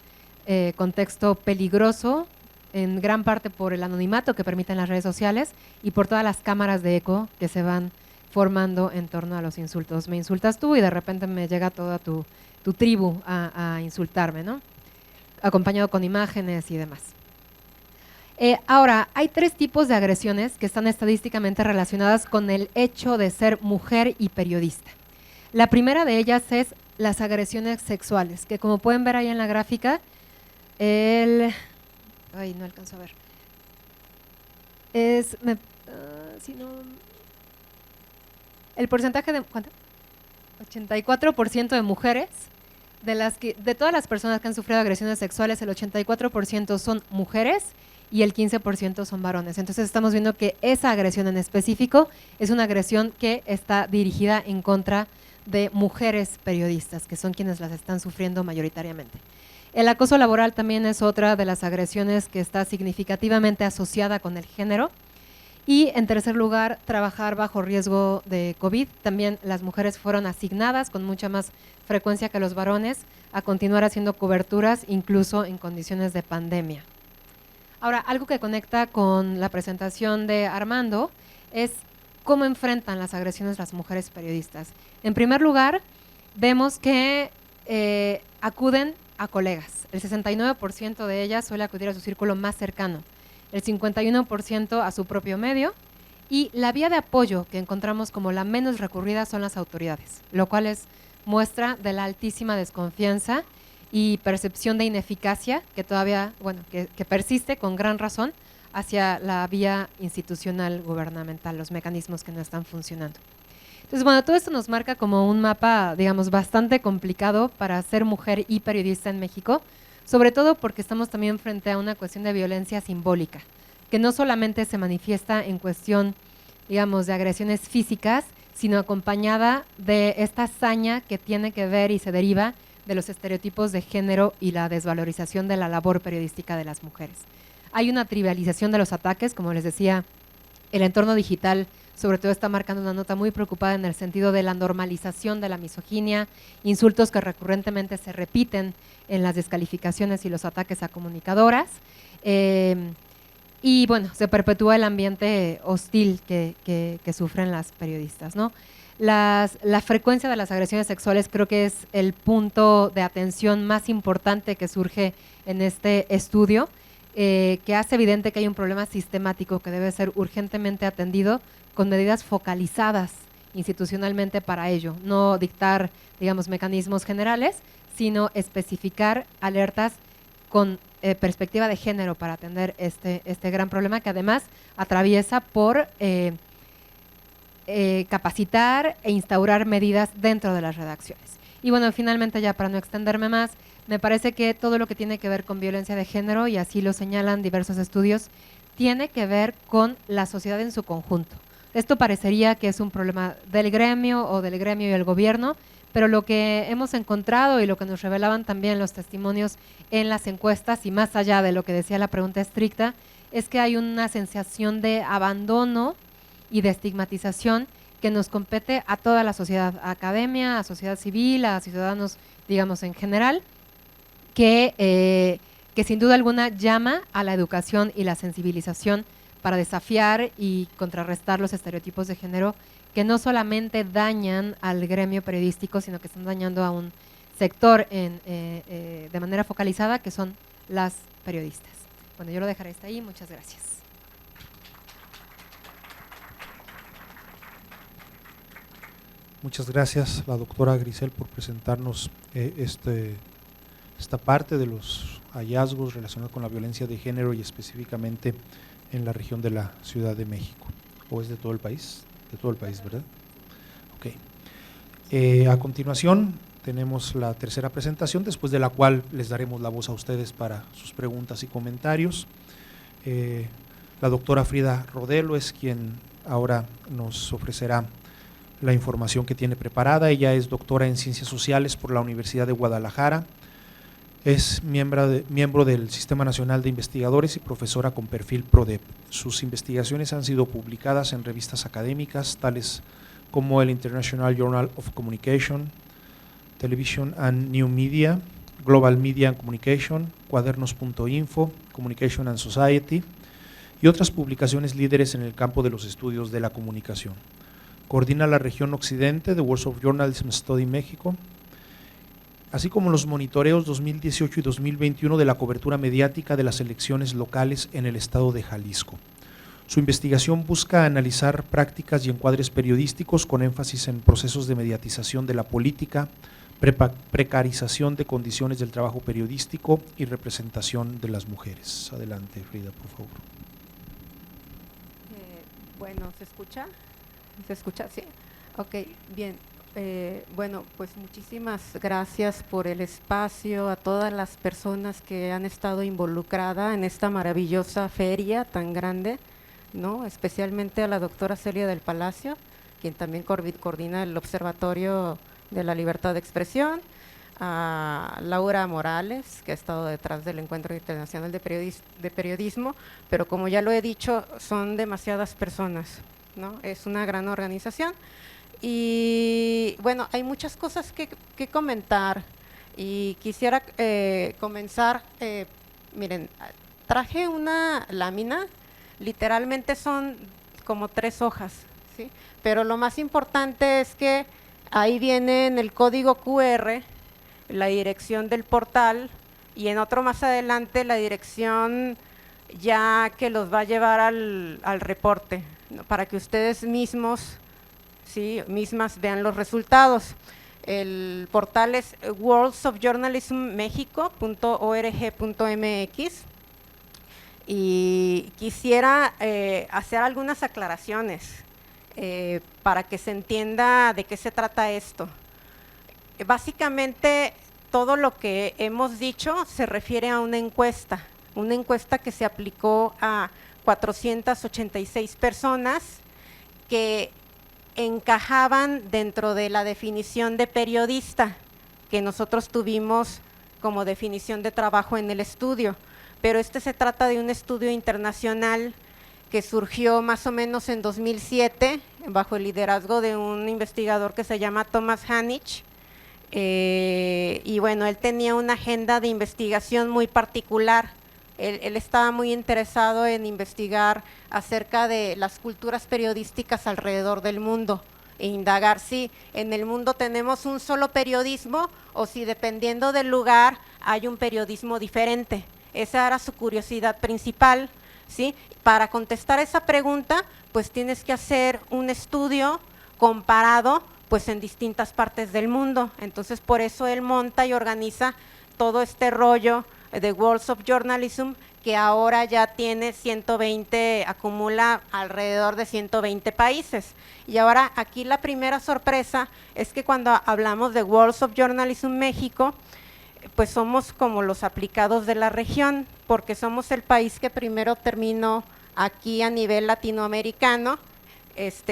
contexto peligroso, en gran parte por el anonimato que permiten las redes sociales y por todas las cámaras de eco que se van formando en torno a los insultos. Me insultas tú y de repente me llega toda tu tribu a insultarme, ¿no? Acompañado con imágenes y demás. Ahora, hay 3 tipos de agresiones que están estadísticamente relacionadas con el hecho de ser mujer y periodista. La primera de ellas es las agresiones sexuales, que como pueden ver ahí en la gráfica, no alcanzo a ver. El porcentaje de ¿cuánto? 84% de mujeres, de todas las personas que han sufrido agresiones sexuales, el 84% son mujeres y el 15% son varones. Entonces estamos viendo que esa agresión en específico es una agresión que está dirigida en contra de mujeres periodistas, que son quienes las están sufriendo mayoritariamente. El acoso laboral también es otra de las agresiones que está significativamente asociada con el género. Y en tercer lugar, trabajar bajo riesgo de COVID. También las mujeres fueron asignadas con mucha más frecuencia que los varones a continuar haciendo coberturas, incluso en condiciones de pandemia. Ahora, algo que conecta con la presentación de Armando es cómo enfrentan las agresiones las mujeres periodistas. En primer lugar, vemos que acuden a colegas. El 69% de ellas suele acudir a su círculo más cercano, el 51% a su propio medio, y la vía de apoyo que encontramos como la menos recurrida son las autoridades, lo cual es muestra de la altísima desconfianza y percepción de ineficacia que todavía, que persiste con gran razón hacia la vía institucional gubernamental, los mecanismos que no están funcionando. Entonces, todo esto nos marca como un mapa, digamos, bastante complicado para ser mujer y periodista en México, sobre todo porque estamos también frente a una cuestión de violencia simbólica, que no solamente se manifiesta en cuestión, digamos, de agresiones físicas, sino acompañada de esta hazaña que tiene que ver y se deriva de los estereotipos de género y la desvalorización de la labor periodística de las mujeres. Hay una trivialización de los ataques, como les decía, el entorno digital sobre todo está marcando una nota muy preocupada en el sentido de la normalización de la misoginia, insultos que recurrentemente se repiten en las descalificaciones y los ataques a comunicadoras, y se perpetúa el ambiente hostil que sufren las periodistas, ¿no? La frecuencia de las agresiones sexuales creo que es el punto de atención más importante que surge en este estudio, que hace evidente que hay un problema sistemático que debe ser urgentemente atendido con medidas focalizadas institucionalmente para ello, no dictar, digamos, mecanismos generales, sino especificar alertas con perspectiva de género para atender este gran problema que además atraviesa por capacitar e instaurar medidas dentro de las redacciones. Y finalmente, ya para no extenderme más, me parece que todo lo que tiene que ver con violencia de género, y así lo señalan diversos estudios, tiene que ver con la sociedad en su conjunto. Esto parecería que es un problema del gremio o del gremio y el gobierno, pero lo que hemos encontrado y lo que nos revelaban también los testimonios en las encuestas, y más allá de lo que decía la pregunta estricta, es que hay una sensación de abandono y de estigmatización que nos compete a toda la sociedad, a academia, a sociedad civil, a ciudadanos, digamos, en general, que sin duda alguna llama a la educación y la sensibilización para desafiar y contrarrestar los estereotipos de género que no solamente dañan al gremio periodístico, sino que están dañando a un sector de manera focalizada, que son las periodistas. Yo lo dejaré hasta ahí. Muchas gracias. Muchas gracias, la doctora Grisel, por presentarnos esta parte de los hallazgos relacionados con la violencia de género y específicamente en la región de la Ciudad de México. ¿O es de todo el país? De todo el país, ¿verdad? Ok. A continuación tenemos la tercera presentación, después de la cual les daremos la voz a ustedes para sus preguntas y comentarios. La doctora Frida Rodelo es quien ahora nos ofrecerá la información que tiene preparada. Ella es doctora en Ciencias Sociales por la Universidad de Guadalajara, es miembro del Sistema Nacional de Investigadores y profesora con perfil PRODEP. Sus investigaciones han sido publicadas en revistas académicas tales como el International Journal of Communication, Television and New Media, Global Media and Communication, Cuadernos.info, Communication and Society y otras publicaciones líderes en el campo de los estudios de la comunicación. Coordina la región occidente de World of Journalism Study México, así como los monitoreos 2018 y 2021 de la cobertura mediática de las elecciones locales en el estado de Jalisco. Su investigación busca analizar prácticas y encuadres periodísticos con énfasis en procesos de mediatización de la política, precarización de condiciones del trabajo periodístico y representación de las mujeres. Adelante, Frida, por favor. Bueno, ¿se escucha? ¿Se escucha? Sí. Ok, bien. Bueno, pues muchísimas gracias por el espacio, a todas las personas que han estado involucradas en esta maravillosa feria tan grande, ¿no? Especialmente a la doctora Celia del Palacio, quien también coordina el Observatorio de la Libertad de Expresión, a Laura Morales, que ha estado detrás del Encuentro Internacional de Periodismo, pero como ya lo he dicho, son demasiadas personas, ¿no? Es una gran organización. Y bueno, hay muchas cosas que comentar y quisiera comenzar, miren, traje una lámina, literalmente son como 3 hojas, ¿sí? Pero lo más importante es que ahí viene en el código QR la dirección del portal y en otro más adelante la dirección ya que los va a llevar al reporte, ¿no? Para que ustedes mismas vean los resultados. El portal es worldsofjournalismmexico.org.mx y quisiera hacer algunas aclaraciones para que se entienda de qué se trata esto. Básicamente, todo lo que hemos dicho se refiere a una encuesta que se aplicó a 486 personas que encajaban dentro de la definición de periodista que nosotros tuvimos como definición de trabajo en el estudio, pero se trata de un estudio internacional que surgió más o menos en 2007 bajo el liderazgo de un investigador que se llama Thomas Hanich, y bueno, él tenía una agenda de investigación muy particular. Él estaba muy interesado en investigar acerca de las culturas periodísticas alrededor del mundo e indagar si en el mundo tenemos un solo periodismo o si dependiendo del lugar hay un periodismo diferente. Esa era su curiosidad principal, ¿sí? Para contestar esa pregunta, pues tienes que hacer un estudio comparado pues en distintas partes del mundo. Entonces, por eso él monta y organiza todo este rollo de Worlds of Journalism, que ahora ya tiene 120, acumula alrededor de 120 países. Y ahora aquí la primera sorpresa es que cuando hablamos de Worlds of Journalism México, pues somos como los aplicados de la región, porque somos el país que primero terminó aquí a nivel latinoamericano.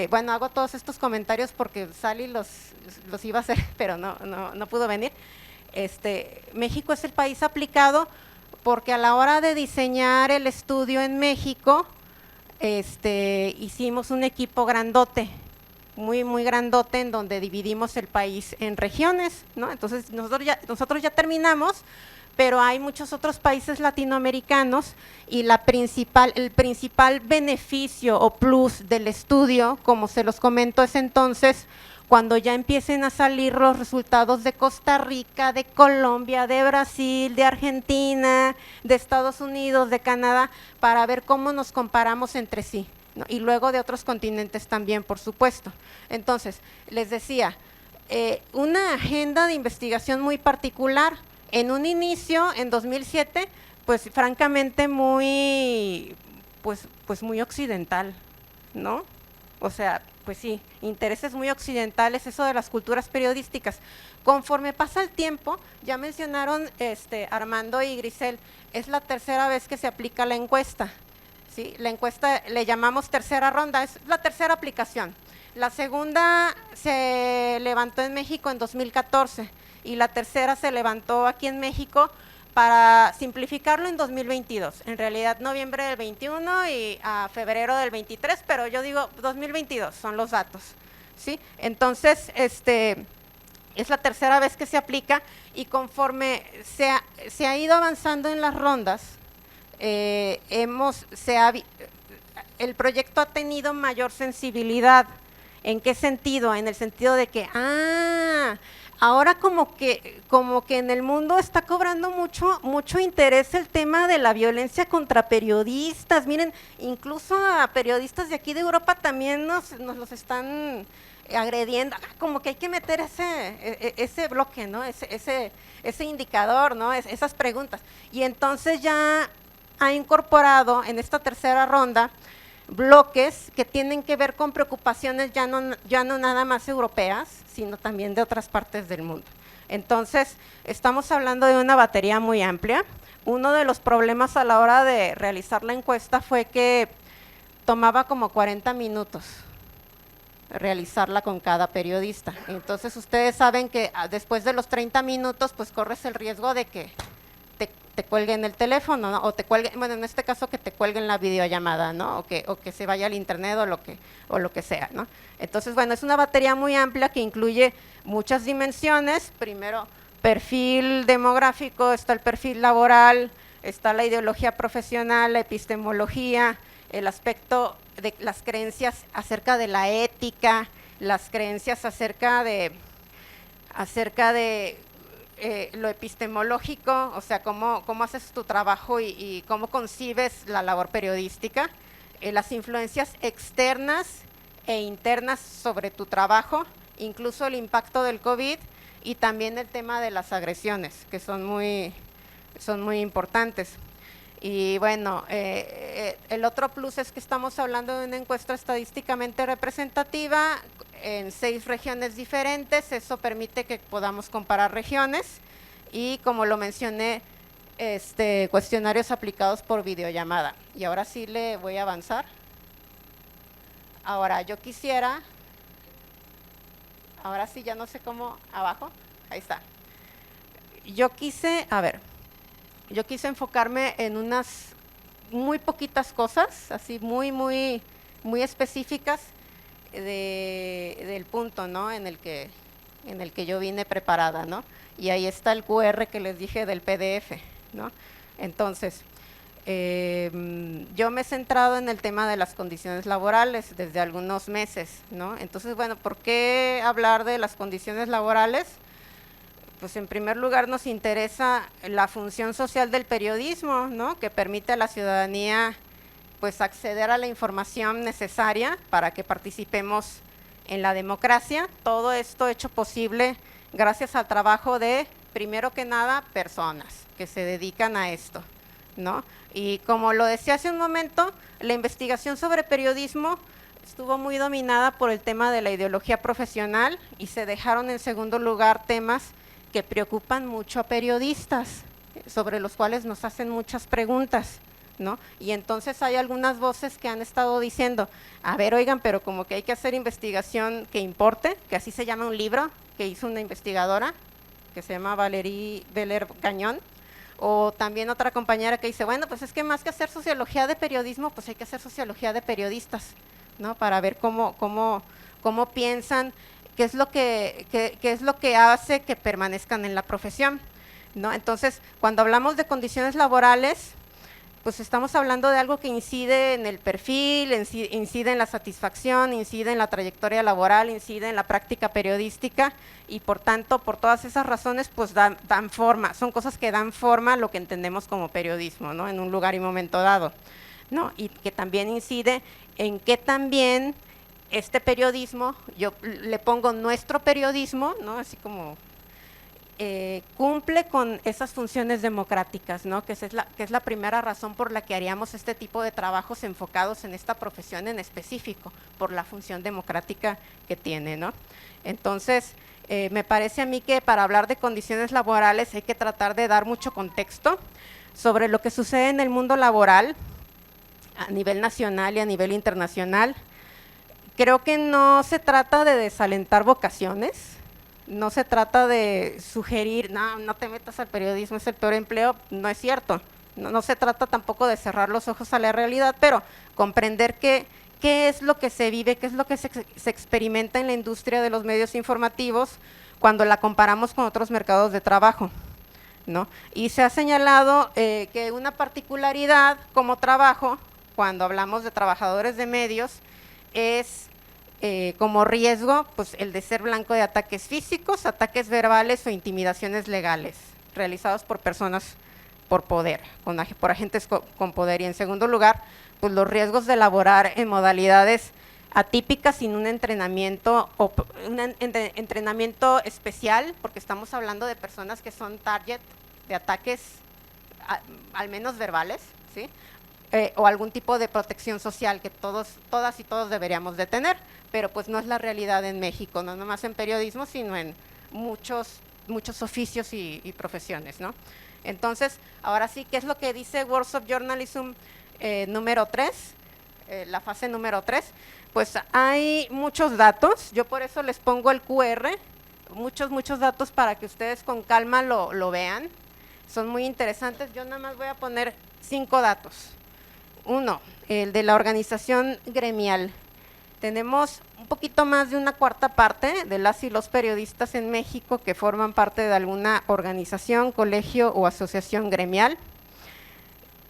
Bueno, hago todos estos comentarios porque Sally los iba a hacer, pero no pudo venir. México es el país aplicado porque a la hora de diseñar el estudio en México, hicimos un equipo grandote, muy grandote, en donde dividimos el país en regiones, ¿no? Entonces nosotros ya terminamos, pero hay muchos otros países latinoamericanos y el principal beneficio o plus del estudio, como se los comento, es entonces cuando ya empiecen a salir los resultados de Costa Rica, de Colombia, de Brasil, de Argentina, de Estados Unidos, de Canadá, para ver cómo nos comparamos entre sí, ¿no? Y luego de otros continentes también, por supuesto. Entonces, les decía, una agenda de investigación muy particular. En un inicio, en 2007, pues francamente muy occidental, ¿no? O sea, pues sí, intereses muy occidentales, eso de las culturas periodísticas. Conforme pasa el tiempo, ya mencionaron Armando y Grisel, es la tercera vez que se aplica la encuesta, ¿sí? La encuesta le llamamos tercera ronda, es la tercera aplicación. La segunda se levantó en México en 2014 y la tercera se levantó aquí en México, para simplificarlo, en 2022, en realidad noviembre del 21 y a febrero del 23, pero yo digo 2022 son los datos, ¿sí? Entonces, es la tercera vez que se aplica y conforme se ha ido avanzando en las rondas, el proyecto ha tenido mayor sensibilidad. ¿En qué sentido? En el sentido de que, ahora como que en el mundo está cobrando mucho interés el tema de la violencia contra periodistas. Miren, incluso a periodistas de aquí de Europa también nos los están agrediendo. Como que hay que meter ese bloque, ¿no? Ese indicador, ¿no? Esas preguntas. Y entonces ya ha incorporado en esta tercera ronda bloques que tienen que ver con preocupaciones ya no nada más europeas, sino también de otras partes del mundo. Entonces, estamos hablando de una batería muy amplia. Uno de los problemas a la hora de realizar la encuesta fue que tomaba como 40 minutos realizarla con cada periodista. Entonces, ustedes saben que después de los 30 minutos, pues corres el riesgo de que te cuelguen el teléfono, ¿no? O te cuelguen, bueno, en este caso que te cuelguen la videollamada, ¿no? O que se vaya al internet o lo que sea, ¿no? Entonces, bueno, es una batería muy amplia que incluye muchas dimensiones. Primero, perfil demográfico, está el perfil laboral, está la ideología profesional, la epistemología, el aspecto de las creencias acerca de la ética, las creencias acerca de lo epistemológico, o sea, cómo haces tu trabajo y cómo concibes la labor periodística, las influencias externas e internas sobre tu trabajo, incluso el impacto del COVID y también el tema de las agresiones, que son muy importantes. Y bueno, el otro plus es que estamos hablando de una encuesta estadísticamente representativa en 6 regiones diferentes. Eso permite que podamos comparar regiones y, como lo mencioné, cuestionarios aplicados por videollamada. Y ahora sí le voy a avanzar. Ahora yo quisiera, ahora sí ya no sé cómo, abajo, ahí está. Yo quise enfocarme en unas muy poquitas cosas, así muy específicas del punto, ¿no? en el que yo vine preparada, ¿no? Y ahí está el QR que les dije del PDF, ¿no? Entonces, yo me he centrado en el tema de las condiciones laborales desde algunos meses, ¿no? Entonces, bueno, ¿por qué hablar de las condiciones laborales? Pues en primer lugar nos interesa la función social del periodismo, ¿no? Que permite a la ciudadanía pues acceder a la información necesaria para que participemos en la democracia. Todo esto hecho posible gracias al trabajo de, primero que nada, personas que se dedican a esto, ¿no? Y como lo decía hace un momento, la investigación sobre periodismo estuvo muy dominada por el tema de la ideología profesional y se dejaron en segundo lugar temas que preocupan mucho a periodistas, sobre los cuales nos hacen muchas preguntas, ¿no? Y entonces hay algunas voces que han estado diciendo, a ver, oigan, pero como que hay que hacer investigación que importe, que así se llama un libro que hizo una investigadora, que se llama Valerie Beller Gañón, o también otra compañera que dice, bueno, pues es que más que hacer sociología de periodismo, pues hay que hacer sociología de periodistas, ¿no? Para ver cómo piensan, qué es lo que hace que permanezcan en la profesión, ¿no? Entonces, cuando hablamos de condiciones laborales, pues estamos hablando de algo que incide en el perfil, incide en la satisfacción, incide en la trayectoria laboral, incide en la práctica periodística y por tanto, por todas esas razones, pues dan forma, son cosas que dan forma a lo que entendemos como periodismo, ¿no? En un lugar y momento dado, ¿no? Y que también incide en que también este periodismo, yo le pongo nuestro periodismo, ¿no? Así como cumple con esas funciones democráticas, ¿no? Que es la primera razón por la que haríamos este tipo de trabajos enfocados en esta profesión en específico, por la función democrática que tiene, ¿no? Entonces, me parece a mí que para hablar de condiciones laborales hay que tratar de dar mucho contexto sobre lo que sucede en el mundo laboral a nivel nacional y a nivel internacional. Creo que no se trata de desalentar vocaciones, no se trata de sugerir, no te metas al periodismo, es el peor empleo, no es cierto. No se trata tampoco de cerrar los ojos a la realidad, pero comprender qué es lo que se vive, qué es lo que se experimenta en la industria de los medios informativos cuando la comparamos con otros mercados de trabajo, ¿no? Y se ha señalado que una particularidad como trabajo, cuando hablamos de trabajadores de medios, es como riesgo, pues el de ser blanco de ataques físicos, ataques verbales o intimidaciones legales realizados por personas por poder, por agentes con poder. Y en segundo lugar, pues los riesgos de laborar en modalidades atípicas sin un entrenamiento o un entrenamiento especial, porque estamos hablando de personas que son target de ataques al menos verbales, ¿sí? O algún tipo de protección social que todas y todos deberíamos de tener, pero pues no es la realidad en México, no nomás en periodismo, sino en muchos oficios y profesiones, ¿no? Entonces, ahora sí, ¿qué es lo que dice World of Journalism número 3? La fase número 3, pues hay muchos datos, yo por eso les pongo el QR, muchos datos para que ustedes con calma lo vean, son muy interesantes. Yo nada más voy a poner 5 datos. 1, el de la organización gremial. Tenemos un poquito más de una cuarta parte de las y los periodistas en México que forman parte de alguna organización, colegio o asociación gremial.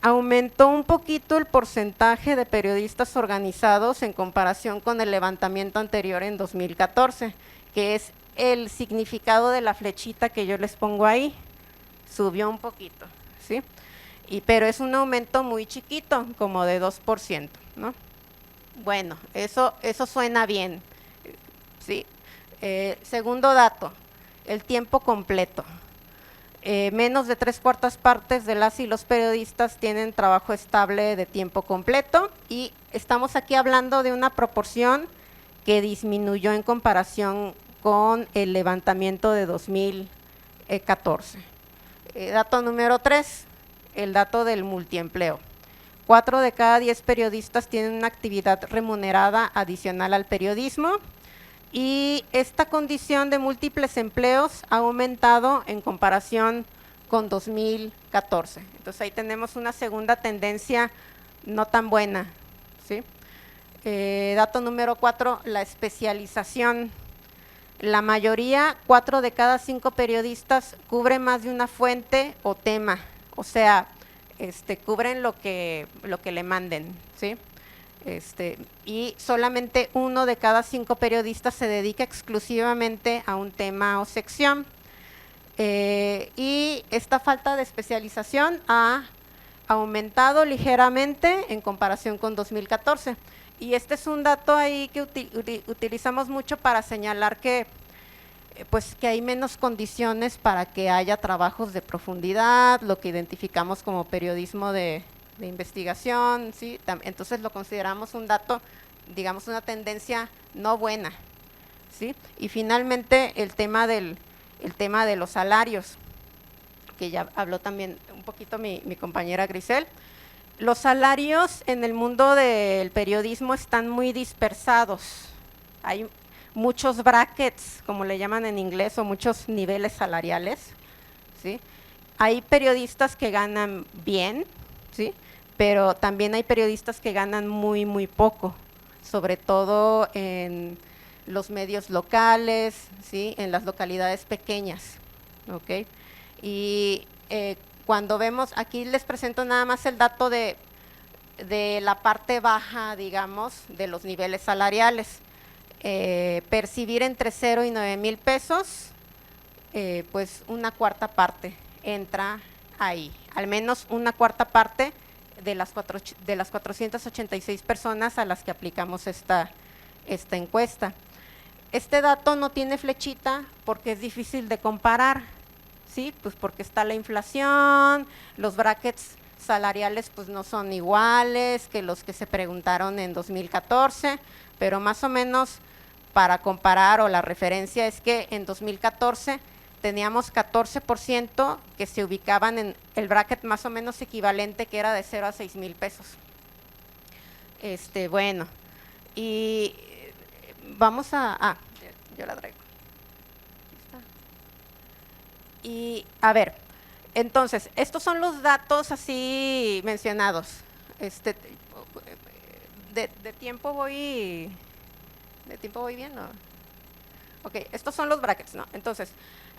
Aumentó un poquito el porcentaje de periodistas organizados en comparación con el levantamiento anterior en 2014, que es el significado de la flechita que yo les pongo ahí, subió un poquito, ¿sí? Pero es un aumento muy chiquito, como de 2%, ¿no? Bueno, eso suena bien, ¿sí? Segundo dato, el tiempo completo. Menos de 3/4 partes de las y los periodistas tienen trabajo estable de tiempo completo, y estamos aquí hablando de una proporción que disminuyó en comparación con el levantamiento de 2014. Dato número 3, el dato del multiempleo. 4 de cada 10 periodistas tienen una actividad remunerada adicional al periodismo, y esta condición de múltiples empleos ha aumentado en comparación con 2014. Entonces ahí tenemos una segunda tendencia no tan buena, ¿sí? Dato número 4, la especialización. La mayoría, 4 de cada 5 periodistas, cubre más de una fuente o tema, o sea, cubren lo que le manden, ¿sí? Y solamente 1 de cada 5 periodistas se dedica exclusivamente a un tema o sección. Y esta falta de especialización ha aumentado ligeramente en comparación con 2014. Y este es un dato ahí que utilizamos mucho para señalar que hay menos condiciones para que haya trabajos de profundidad, lo que identificamos como periodismo de investigación, ¿sí? Entonces lo consideramos un dato, digamos, una tendencia no buena, ¿sí? Y finalmente el tema de los salarios, que ya habló también un poquito mi compañera Grisel. Los salarios en el mundo del periodismo están muy dispersados, hay muchos brackets, como le llaman en inglés, o muchos niveles salariales, ¿sí? Hay periodistas que ganan bien, ¿sí? Pero también hay periodistas que ganan muy, muy poco, sobre todo en los medios locales, ¿sí? En las localidades pequeñas, ¿ok? Y cuando vemos, aquí les presento nada más el dato de la parte baja, digamos, de los niveles salariales. Percibir entre 0 y 9,000 pesos, pues una cuarta parte entra ahí, al menos una cuarta parte de las 486 personas a las que aplicamos esta encuesta. Este dato no tiene flechita porque es difícil de comparar, ¿sí? Pues porque está la inflación, los brackets salariales pues no son iguales que los que se preguntaron en 2014, pero más o menos para comparar, o la referencia es que en 2014 teníamos 14% que se ubicaban en el bracket más o menos equivalente, que era de 0 a 6,000 pesos. Bueno, y vamos a… yo la traigo. Y a ver, entonces, estos son los datos así mencionados. De tiempo voy bien, ¿no? Ok, estos son los brackets, ¿no? Entonces,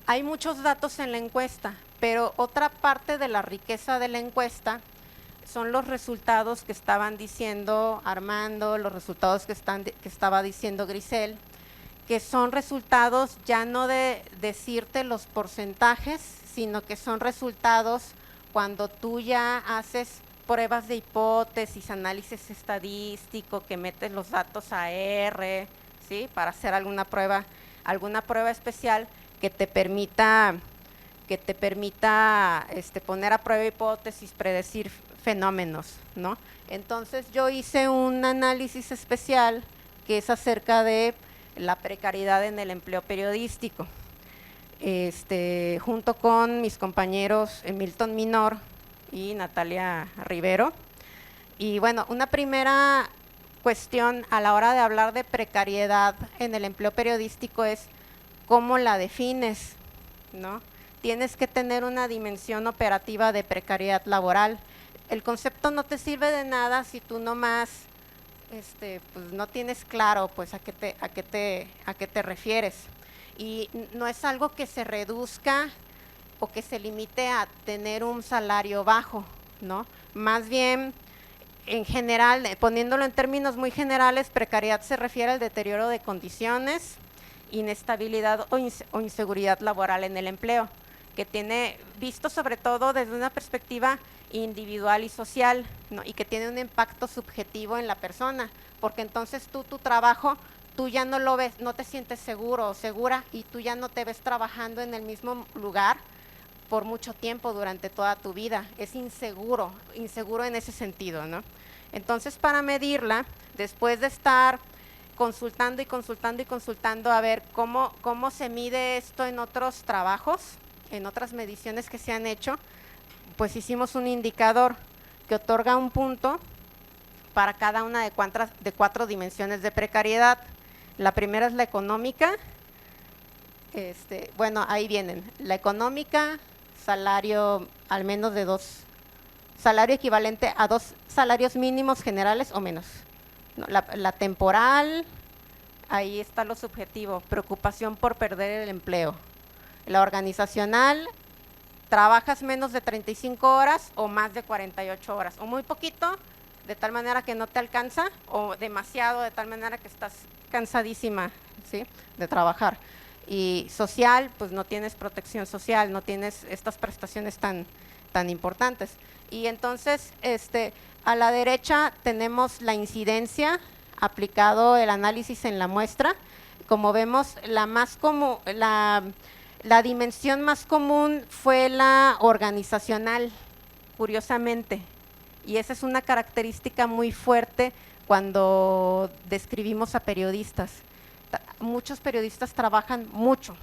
hay muchos datos en la encuesta, pero otra parte de la riqueza de la encuesta son los resultados que estaban diciendo Armando, los resultados que estaba diciendo Grisel, que son resultados ya no de decirte los porcentajes, sino que son resultados cuando tú ya haces pruebas de hipótesis, análisis estadístico, que metes los datos a R, ¿sí? Para hacer alguna prueba especial que te permita poner a prueba hipótesis, predecir fenómenos, ¿no? Entonces yo hice un análisis especial que es acerca de la precariedad en el empleo periodístico, junto con mis compañeros Milton Minor y Natalia Rivero. Y bueno, una primera cuestión a la hora de hablar de precariedad en el empleo periodístico es cómo la defines, ¿no? Tienes que tener una dimensión operativa de precariedad laboral. El concepto no te sirve de nada si tú nomás pues no tienes claro pues a qué te refieres. Y no es algo que se reduzca o que se limite a tener un salario bajo, ¿no? Más bien, en general, poniéndolo en términos muy generales, precariedad se refiere al deterioro de condiciones, inestabilidad o inseguridad laboral en el empleo, que tiene visto sobre todo desde una perspectiva individual y social, ¿no? Y que tiene un impacto subjetivo en la persona, porque entonces tu trabajo, tú ya no lo ves, no te sientes seguro o segura, y tú ya no te ves trabajando en el mismo lugar por mucho tiempo durante toda tu vida. Es inseguro en ese sentido, ¿no? Entonces, para medirla, después de estar consultando a ver cómo se mide esto en otros trabajos, en otras mediciones que se han hecho, pues hicimos un indicador que otorga un punto para cada una de 4 dimensiones de precariedad. La primera es la económica. Bueno, ahí vienen. La económica, salario al menos de 2, salario equivalente a 2 salarios mínimos generales o menos. No, la temporal, ahí está lo subjetivo, preocupación por perder el empleo. La organizacional, trabajas menos de 35 horas o más de 48 horas, o muy poquito, de tal manera que no te alcanza, o demasiado, de tal manera que estás cansadísima, ¿sí?, de trabajar. Y social, pues no tienes protección social, no tienes estas prestaciones tan importantes. Y entonces, a la derecha tenemos la incidencia, aplicado el análisis en la muestra. Como vemos, la dimensión más común fue la organizacional, curiosamente, y esa es una característica muy fuerte cuando describimos a periodistas. Muchos periodistas trabajan mucho,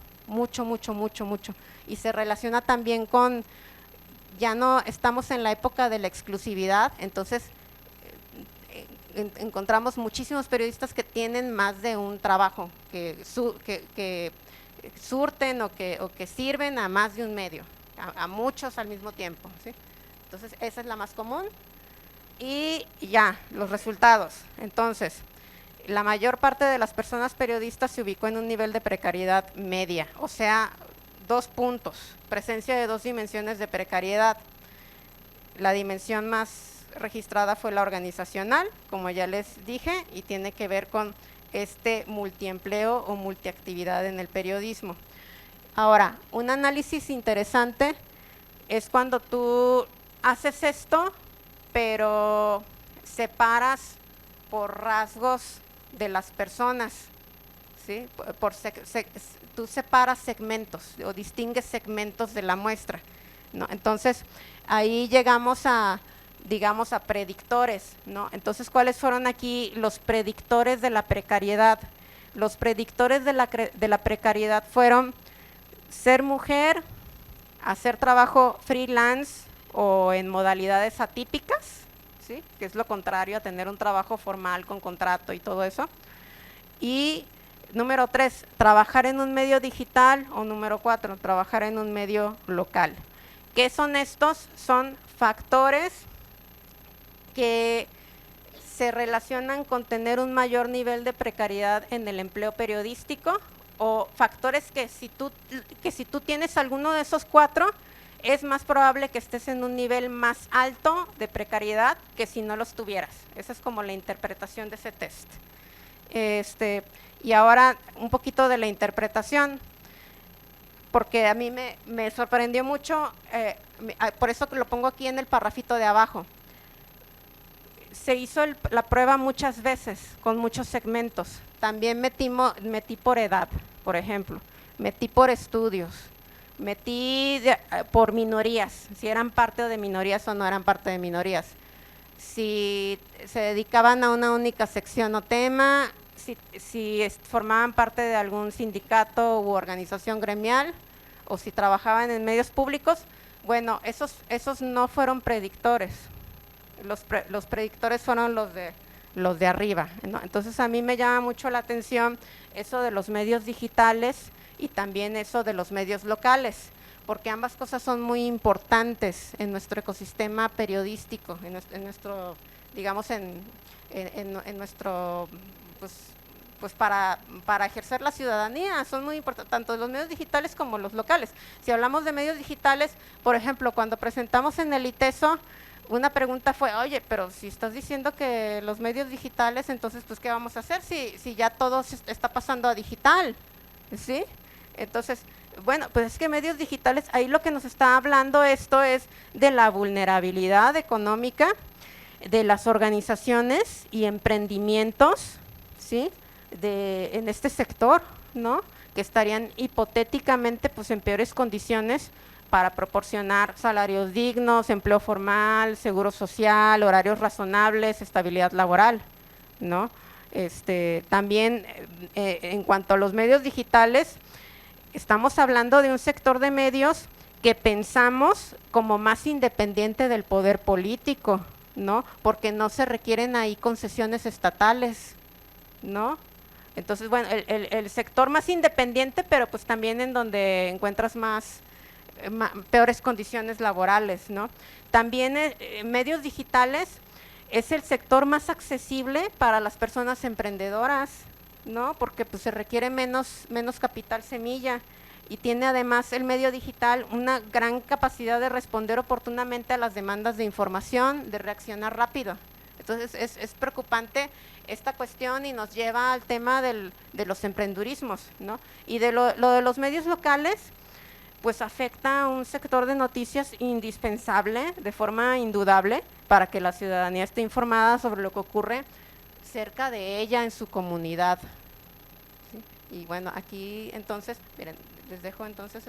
y se relaciona también con, ya no estamos en la época de la exclusividad, entonces encontramos muchísimos periodistas que tienen más de un trabajo, que surten o que sirven a más de un medio, a muchos al mismo tiempo, ¿sí? Entonces esa es la más común. Y ya, los resultados. Entonces, la mayor parte de las personas periodistas se ubicó en un nivel de precariedad media, o sea, 2 puntos, presencia de 2 dimensiones de precariedad. La dimensión más registrada fue la organizacional, como ya les dije, y tiene que ver con multiempleo o multiactividad en el periodismo. Ahora, un análisis interesante es cuando tú haces esto, pero separas por rasgos de las personas, ¿sí? Tú separas segmentos o distingues segmentos de la muestra, ¿no? Entonces, ahí llegamos a, digamos, a predictores, ¿no? Entonces, ¿cuáles fueron aquí los predictores de la precariedad? Los predictores de la precariedad fueron ser mujer, hacer trabajo freelance o en modalidades atípicas, ¿sí? Que es lo contrario a tener un trabajo formal con contrato y todo eso. Y número 3, trabajar en un medio digital, o número 4, trabajar en un medio local. ¿Qué son estos? Son factores que se relacionan con tener un mayor nivel de precariedad en el empleo periodístico, o factores que si tú tienes alguno de esos 4, es más probable que estés en un nivel más alto de precariedad que si no los tuvieras. Esa es como la interpretación de ese test. Y ahora un poquito de la interpretación, porque a mí me sorprendió mucho, por eso que lo pongo aquí en el parrafito de abajo. Se hizo la prueba muchas veces, con muchos segmentos. También metí por edad, por ejemplo, metí por estudios, metí por minorías, si eran parte de minorías o no eran parte de minorías, si se dedicaban a una única sección o tema, si formaban parte de algún sindicato u organización gremial, o si trabajaban en medios públicos. Bueno, esos no fueron predictores. Los predictores fueron los de arriba, ¿no? Entonces a mí me llama mucho la atención eso de los medios digitales y también eso de los medios locales, porque ambas cosas son muy importantes en nuestro ecosistema periodístico, en nuestro, digamos, en nuestro, pues para ejercer la ciudadanía, son muy importantes, tanto los medios digitales como los locales. Si hablamos de medios digitales, por ejemplo, cuando presentamos en el ITESO, una pregunta fue, oye, pero si estás diciendo que los medios digitales, entonces, pues, ¿qué vamos a hacer si ya todo está pasando a digital? ¿Sí? Entonces, bueno, pues es que medios digitales, ahí lo que nos está hablando esto es de la vulnerabilidad económica de las organizaciones y emprendimientos, ¿sí? En este sector, ¿no? Que estarían hipotéticamente, pues, en peores condiciones para proporcionar salarios dignos, empleo formal, seguro social, horarios razonables, estabilidad laboral, ¿no? También en cuanto a los medios digitales, estamos hablando de un sector de medios que pensamos como más independiente del poder político, ¿no? Porque no se requieren ahí concesiones estatales, ¿no? Entonces, bueno, el sector más independiente, pero pues también en donde encuentras peores condiciones laborales, ¿no? También medios digitales es el sector más accesible para las personas emprendedoras, ¿no? Porque pues se requiere menos capital semilla, y tiene además el medio digital una gran capacidad de responder oportunamente a las demandas de información, de reaccionar rápido. Entonces es preocupante esta cuestión y nos lleva al tema de los emprendurismos, ¿no? Y de lo de los medios locales, pues afecta a un sector de noticias indispensable, de forma indudable, para que la ciudadanía esté informada sobre lo que ocurre cerca de ella en su comunidad. ¿Sí? Y bueno, aquí entonces, miren, les dejo entonces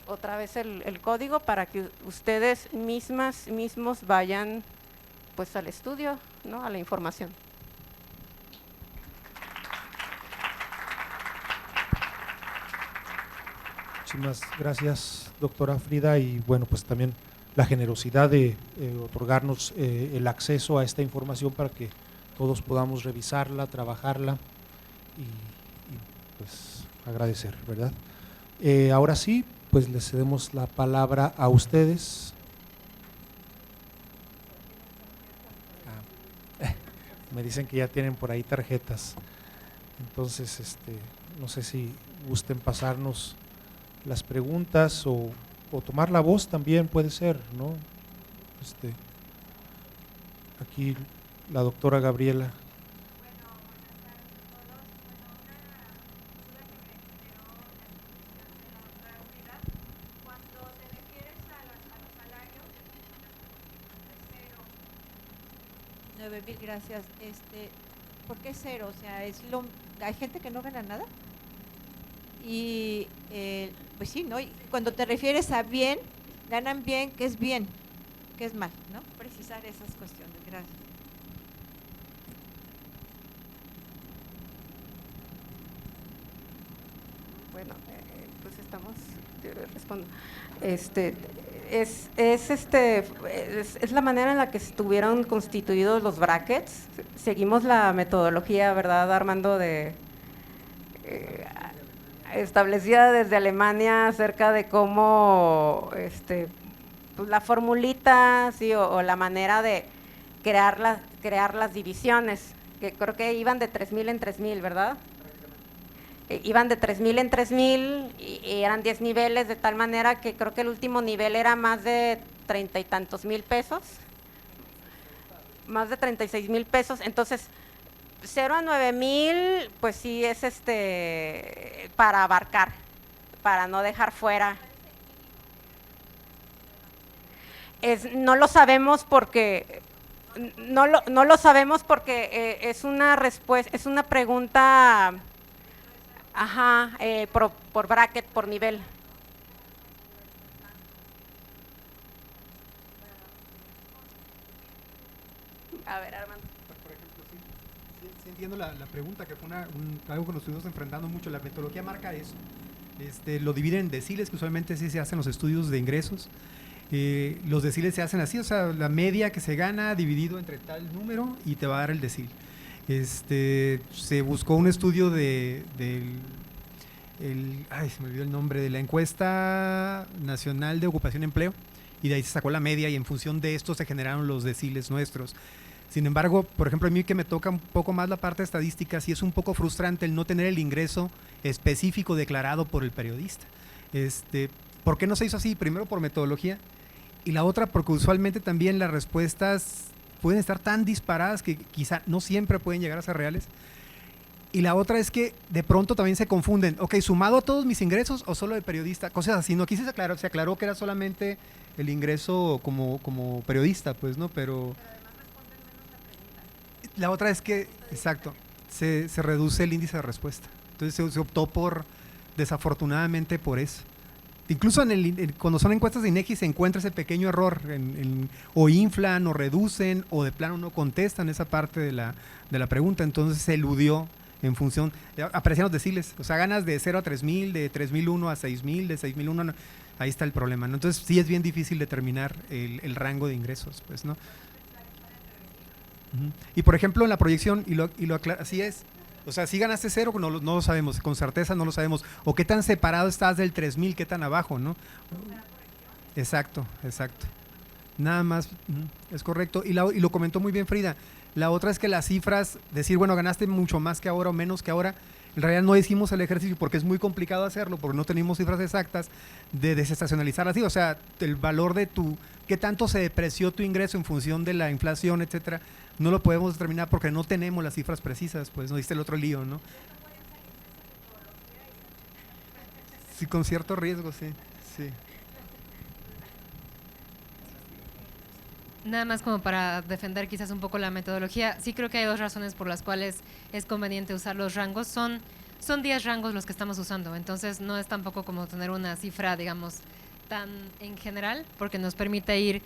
otra vez el código para que ustedes mismos vayan pues al estudio, ¿no? A la información. Muchísimas gracias, doctora Frida, y bueno, pues también la generosidad de otorgarnos el acceso a esta información para que todos podamos revisarla, trabajarla y pues agradecer, ¿verdad? Ahora sí, pues les cedemos la palabra a ustedes. Me dicen que ya tienen por ahí tarjetas, entonces no sé si gusten pasarnos las preguntas o tomar la voz también puede ser, ¿no? Aquí la doctora Gabriela. Cuando te refieres a los salarios, 9,000, gracias. ¿Por qué cero? O sea, hay gente que no gana nada. Y pues sí, ¿no? Y cuando te refieres a bien, ganan bien, ¿qué es bien? ¿Qué es mal? ¿No? Precisar esas cuestiones. Gracias. Bueno, pues estamos, respondo. Es la manera en la que estuvieron constituidos los brackets. Seguimos la metodología, ¿verdad, Armando? Establecida desde Alemania acerca de cómo pues la formulita, sí, o la manera de crear las divisiones, que creo que iban de 3,000 en 3,000, ¿verdad? Iban de 3,000 en 3,000 y eran 10 niveles, de tal manera que creo que el último nivel era más de 30 y tantos mil pesos, más de 36,000 pesos. Entonces 0 a 9,000, pues sí es para abarcar, para no dejar fuera. No lo sabemos porque es una respuesta, es una pregunta, por bracket, por nivel. A ver, Armando. Por ejemplo, sí entiendo la pregunta, que fue algo que nos estuvimos enfrentando mucho. La metodología marca eso. Lo dividen en deciles, que usualmente sí se hacen los estudios de ingresos. Los deciles se hacen así, o sea, la media que se gana dividido entre tal número y te va a dar el decil. Se buscó un estudio se me olvidó el nombre, de la encuesta nacional de ocupación y empleo, y de ahí se sacó la media y en función de esto se generaron los deciles nuestros. Sin embargo, por ejemplo, a mí que me toca un poco más la parte estadística, sí es un poco frustrante el no tener el ingreso específico declarado por el periodista. ¿Por qué no se hizo así? Primero por metodología, y la otra porque usualmente también las respuestas pueden estar tan disparadas que quizá no siempre pueden llegar a ser reales. Y la otra es que de pronto también se confunden, ok, ¿sumado a todos mis ingresos o solo de periodista? Cosas así, no, aquí se aclaró que era solamente el ingreso como periodista, pues, ¿no? Pero la otra es que, exacto, se reduce el índice de respuesta. Entonces se optó desafortunadamente por eso. Incluso cuando son encuestas de INEGI se encuentra ese pequeño error, o inflan o reducen o de plano no contestan esa parte de la pregunta, entonces se eludió en función, aparecían los deciles, o sea, ganas de 0 a 3,000, de 3,001 a 6,000, de 6,001, no, ahí está el problema, ¿no? Entonces sí es bien difícil determinar el rango de ingresos, pues, ¿no? Y por ejemplo en la proyección, así es, o sea, si ganaste 0, no lo sabemos, con certeza no lo sabemos, o qué tan separado estás del 3,000, qué tan abajo, ¿no? Exacto, nada más, es correcto, y lo comentó muy bien Frida. La otra es que las cifras, decir, bueno, ganaste mucho más que ahora o menos que ahora, en realidad no hicimos el ejercicio porque es muy complicado hacerlo, porque no tenemos cifras exactas de desestacionalizar así, o sea, el valor de qué tanto se depreció tu ingreso en función de la inflación, etcétera, no lo podemos determinar porque no tenemos las cifras precisas, pues no diste el otro lío, ¿no? Sí, con cierto riesgo, sí. Nada más como para defender quizás un poco la metodología, sí creo que hay dos razones por las cuales es conveniente usar los rangos. Son 10 rangos los que estamos usando, entonces no es tampoco como tener una cifra, digamos, tan en general, porque nos permite ir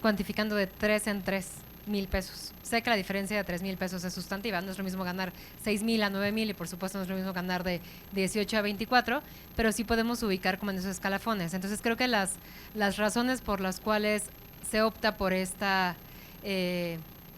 cuantificando de 3 en 3,000 pesos. Sé que la diferencia de 3,000 pesos es sustantiva, no es lo mismo ganar 6,000 a 9,000 y por supuesto no es lo mismo ganar de 18 a 24, pero sí podemos ubicar como en esos escalafones. Entonces creo que las razones por las cuales se opta por esta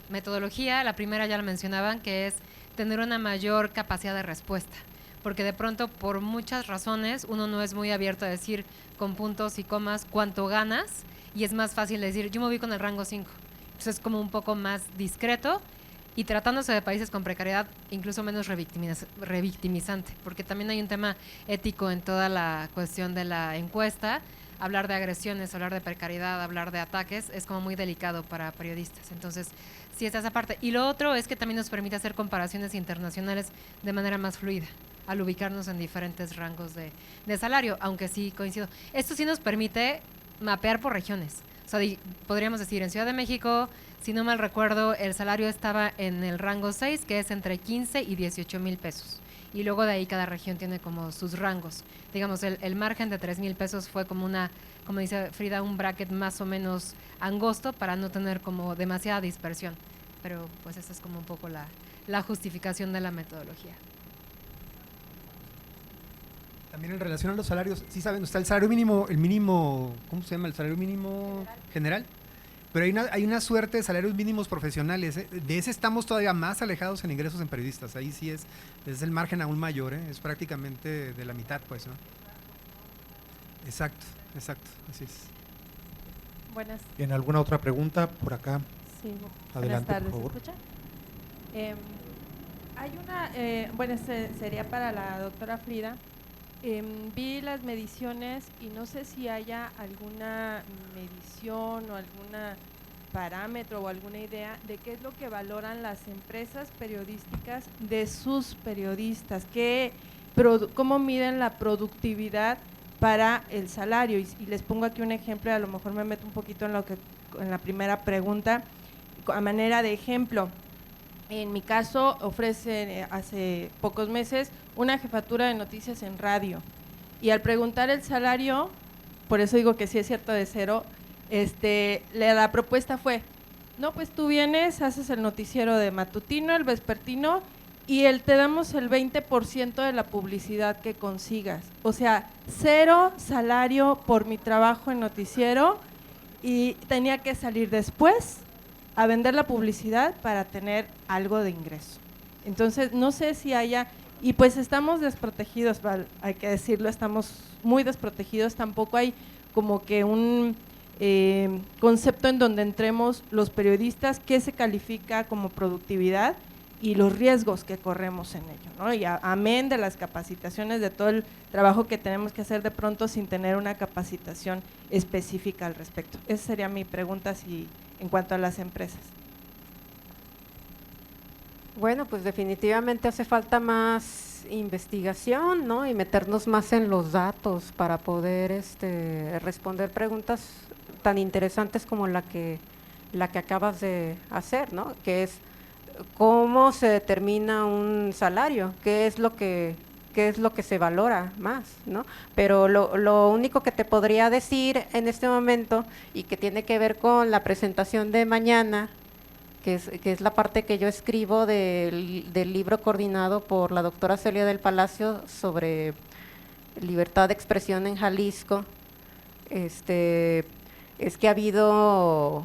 metodología, la primera ya la mencionaban, que es tener una mayor capacidad de respuesta, porque de pronto por muchas razones uno no es muy abierto a decir con puntos y comas cuánto ganas, y es más fácil decir yo me voy con el rango 5, entonces es como un poco más discreto, y tratándose de países con precariedad incluso menos revictimizante, porque también hay un tema ético en toda la cuestión de la encuesta. Hablar de agresiones, hablar de precariedad, hablar de ataques es como muy delicado para periodistas, entonces sí está esa parte. Y lo otro es que también nos permite hacer comparaciones internacionales de manera más fluida, al ubicarnos en diferentes rangos de salario, aunque sí coincido. Esto sí nos permite mapear por regiones, o sea, podríamos decir en Ciudad de México Si no mal recuerdo, el salario estaba en el rango 6, que es entre 15 y 18,000 pesos. Y luego de ahí cada región tiene como sus rangos. Digamos, el margen de 3,000 pesos fue como como dice Frida, un bracket más o menos angosto para no tener como demasiada dispersión. Pero pues esa es como un poco la justificación de la metodología. También en relación a los salarios, sí saben, está el salario mínimo, ¿cómo se llama? El salario mínimo general. Pero hay una suerte de salarios mínimos profesionales, ¿eh? De ese estamos todavía más alejados en ingresos en periodistas. Ahí sí es el margen aún mayor, ¿eh? Es prácticamente de la mitad, pues, ¿no? Exacto, así es. Buenas. ¿En alguna otra pregunta por acá? Sí, Adelante, buenas tardes, por favor. ¿se escucha? Hay una, bueno, sería para la doctora Frida. Vi las mediciones y no sé si haya alguna medición o algún parámetro o alguna idea de qué es lo que valoran las empresas periodísticas de sus periodistas, cómo miden la productividad para el salario. Y les pongo aquí un ejemplo, a lo mejor me meto un poquito en la primera pregunta, a manera de ejemplo. En mi caso, ofrecen hace pocos meses una jefatura de noticias en radio. Y al preguntar el salario, por eso digo que sí es cierto de cero, la propuesta fue, no, pues tú vienes, haces el noticiero de matutino, el vespertino, y te damos el 20% de la publicidad que consigas. O sea, 0 salario por mi trabajo en noticiero, y tenía que salir después a vender la publicidad para tener algo de ingreso. Entonces, no sé si haya, y pues estamos desprotegidos, hay que decirlo, estamos muy desprotegidos, tampoco hay como que un concepto en donde entremos los periodistas, qué se califica como productividad y los riesgos que corremos en ello, ¿no? Y amén de las capacitaciones, de todo el trabajo que tenemos que hacer de pronto sin tener una capacitación específica al respecto. Esa sería mi pregunta en cuanto a las empresas. Bueno, pues definitivamente hace falta más investigación, ¿no? Y meternos más en los datos para poder responder preguntas tan interesantes como la que acabas de hacer, ¿no? Que es cómo se determina un salario, qué es lo que se valora más, ¿no? Pero lo único que te podría decir en este momento y que tiene que ver con la presentación de mañana, que es la parte que yo escribo del libro coordinado por la doctora Celia del Palacio sobre libertad de expresión en Jalisco, es que ha habido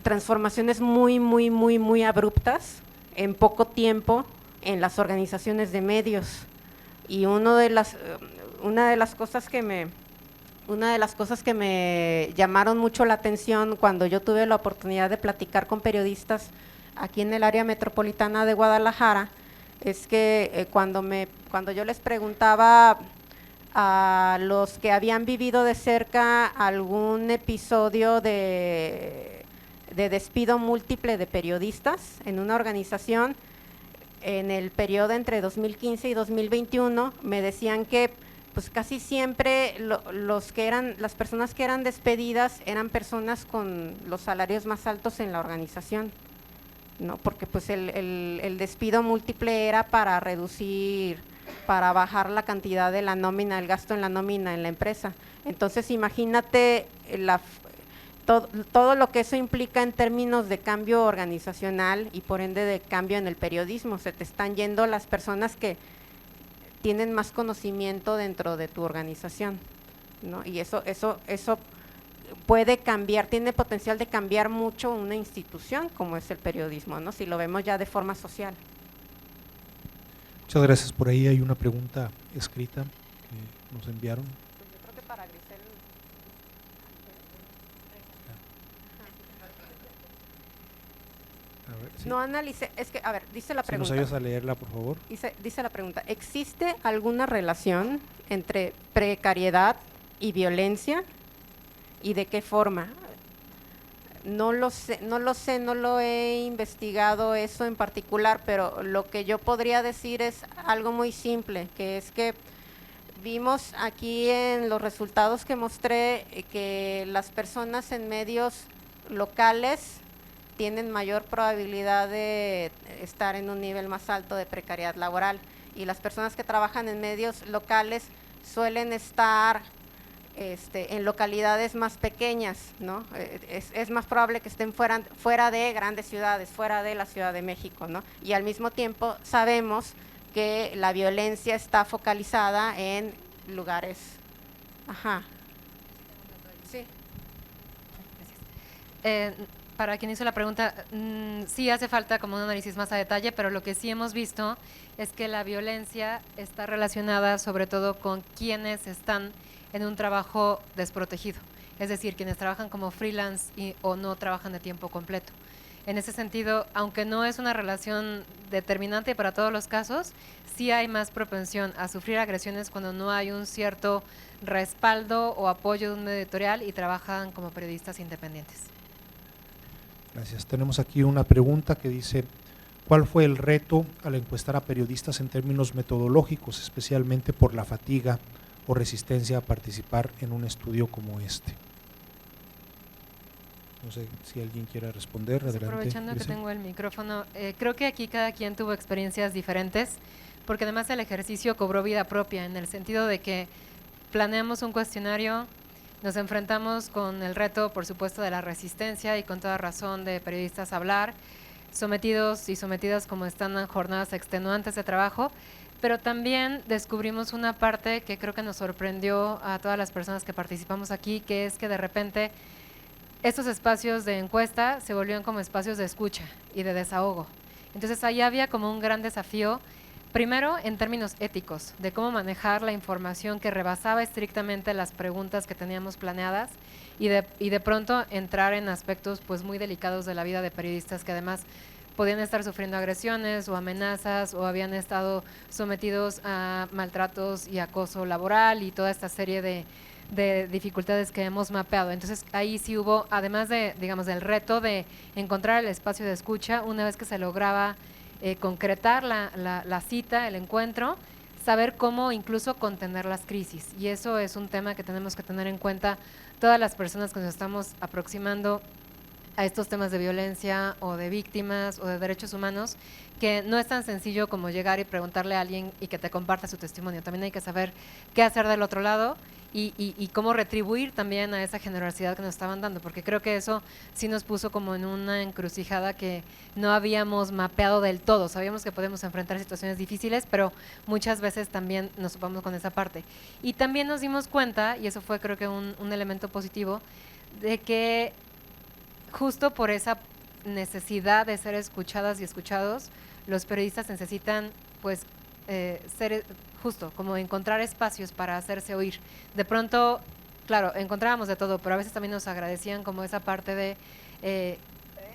transformaciones muy, muy, muy, muy abruptas en poco tiempo en las organizaciones de medios. Y una de las cosas que me llamaron mucho la atención cuando yo tuve la oportunidad de platicar con periodistas aquí en el área metropolitana de Guadalajara, es que cuando yo les preguntaba a los que habían vivido de cerca algún episodio de despido múltiple de periodistas en una organización en el periodo entre 2015 y 2021, me decían que pues casi siempre las personas que eran despedidas eran personas con los salarios más altos en la organización, ¿no? Porque pues el despido múltiple era para bajar la cantidad de la nómina, el gasto en la nómina en la empresa. Entonces imagínate todo lo que eso implica en términos de cambio organizacional y por ende de cambio en el periodismo. Se te están yendo las personas que tienen más conocimiento dentro de tu organización, ¿no? Y eso puede cambiar, tiene potencial de cambiar mucho una institución como es el periodismo, ¿no? Si lo vemos ya de forma social. Muchas gracias. Por ahí hay una pregunta escrita que nos enviaron. Pues yo creo que para Grisel. A ver, sí. No analicé, es que, a ver, dice la Si pregunta. nos ayudas a leerla, por favor. Dice la pregunta, ¿existe alguna relación entre precariedad y violencia? ¿Y de qué forma? No lo sé, no lo he investigado eso en particular, pero lo que yo podría decir es algo muy simple, que es que vimos aquí en los resultados que mostré que las personas en medios locales tienen mayor probabilidad de estar en un nivel más alto de precariedad laboral, y las personas que trabajan en medios locales suelen estar en localidades más pequeñas, ¿no? Es más probable que estén fuera de grandes ciudades, fuera de la Ciudad de México, ¿no? Y al mismo tiempo sabemos que la violencia está focalizada en lugares. Ajá. Sí. Para quien hizo la pregunta, sí hace falta como un análisis más a detalle, pero lo que sí hemos visto es que la violencia está relacionada sobre todo con quienes están en un trabajo desprotegido, es decir, quienes trabajan como freelance o no trabajan de tiempo completo. En ese sentido, aunque no es una relación determinante para todos los casos, sí hay más propensión a sufrir agresiones cuando no hay un cierto respaldo o apoyo de un medio editorial y trabajan como periodistas independientes. Gracias. Tenemos aquí una pregunta que dice: ¿cuál fue el reto al encuestar a periodistas en términos metodológicos, especialmente por la fatiga o resistencia a participar en un estudio como este? No sé si alguien quiere responder. Pues adelante. Aprovechando que Grecia. tengo el micrófono, creo que aquí cada quien tuvo experiencias diferentes, porque además el ejercicio cobró vida propia, en el sentido de que planeamos un cuestionario, nos enfrentamos con el reto, por supuesto, de la resistencia y con toda razón de periodistas a hablar, sometidos y sometidas como están a jornadas extenuantes de trabajo, pero también descubrimos una parte que creo que nos sorprendió a todas las personas que participamos aquí, que es que de repente estos espacios de encuesta se volvieron como espacios de escucha y de desahogo. Entonces ahí había como un gran desafío, primero en términos éticos, de cómo manejar la información que rebasaba estrictamente las preguntas que teníamos planeadas y de pronto entrar en aspectos pues muy delicados de la vida de periodistas que además podían estar sufriendo agresiones o amenazas o habían estado sometidos a maltratos y acoso laboral y toda esta serie de dificultades que hemos mapeado. Entonces ahí sí hubo, además de, digamos, del reto de encontrar el espacio de escucha, una vez que se lograba concretar la cita, el encuentro, saber cómo incluso contener las crisis. Y eso es un tema que tenemos que tener en cuenta todas las personas que nos estamos aproximando a estos temas de violencia o de víctimas o de derechos humanos, que no es tan sencillo como llegar y preguntarle a alguien y que te comparta su testimonio. También hay que saber qué hacer del otro lado y cómo retribuir también a esa generosidad que nos estaban dando, porque creo que eso sí nos puso como en una encrucijada que no habíamos mapeado del todo. Sabíamos que podemos enfrentar situaciones difíciles, pero muchas veces también nos topamos con esa parte. Y también nos dimos cuenta, y eso fue creo que un elemento positivo, de que justo por esa necesidad de ser escuchadas y escuchados, los periodistas necesitan pues ser justo, como encontrar espacios para hacerse oír. De pronto, claro, encontrábamos de todo, pero a veces también nos agradecían como esa parte de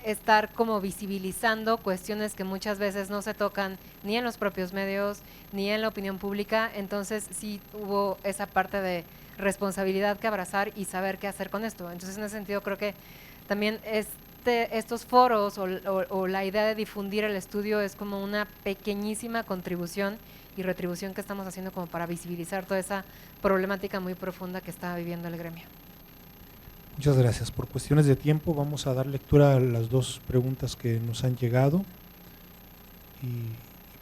estar como visibilizando cuestiones que muchas veces no se tocan ni en los propios medios, ni en la opinión pública. Entonces sí hubo esa parte de responsabilidad que abrazar y saber qué hacer con esto. Entonces en ese sentido creo que también estos foros o la idea de difundir el estudio es como una pequeñísima contribución y retribución que estamos haciendo como para visibilizar toda esa problemática muy profunda que está viviendo el gremio. Muchas gracias. Por cuestiones de tiempo vamos a dar lectura a las dos preguntas que nos han llegado y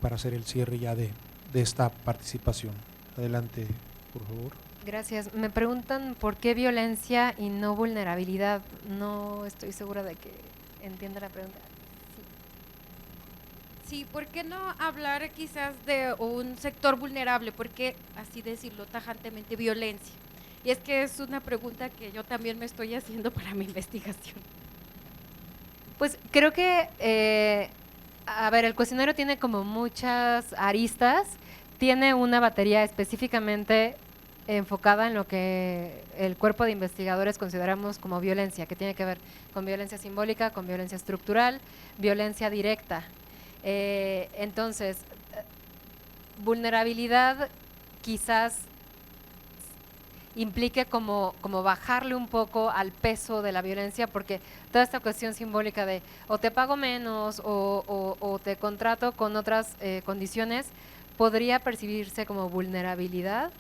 para hacer el cierre ya de esta participación. Adelante, por favor. Gracias. Me preguntan por qué violencia y no vulnerabilidad. No estoy segura de que entienda la pregunta. Sí, ¿por qué no hablar quizás de un sector vulnerable? ¿Por qué, así decirlo tajantemente, violencia? Y es que es una pregunta que yo también me estoy haciendo para mi investigación. Pues creo que, a ver, el cuestionario tiene como muchas aristas, tiene una batería específicamente enfocada en lo que el cuerpo de investigadores consideramos como violencia, que tiene que ver con violencia simbólica, con violencia estructural, violencia directa. Entonces, vulnerabilidad quizás implique como bajarle un poco al peso de la violencia, porque toda esta cuestión simbólica de o te pago menos o te contrato con otras condiciones podría percibirse como vulnerabilidad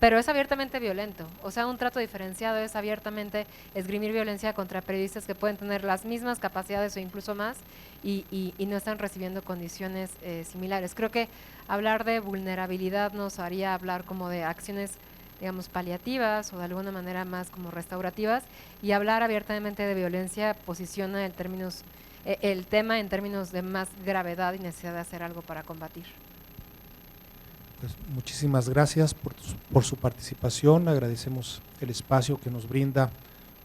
pero es abiertamente violento. O sea, un trato diferenciado es abiertamente esgrimir violencia contra periodistas que pueden tener las mismas capacidades o incluso más y no están recibiendo condiciones similares. Creo que hablar de vulnerabilidad nos haría hablar como de acciones, digamos, paliativas o de alguna manera más como restaurativas, y hablar abiertamente de violencia posiciona el tema en términos de más gravedad y necesidad de hacer algo para combatir. Pues muchísimas gracias por su participación, agradecemos el espacio que nos brinda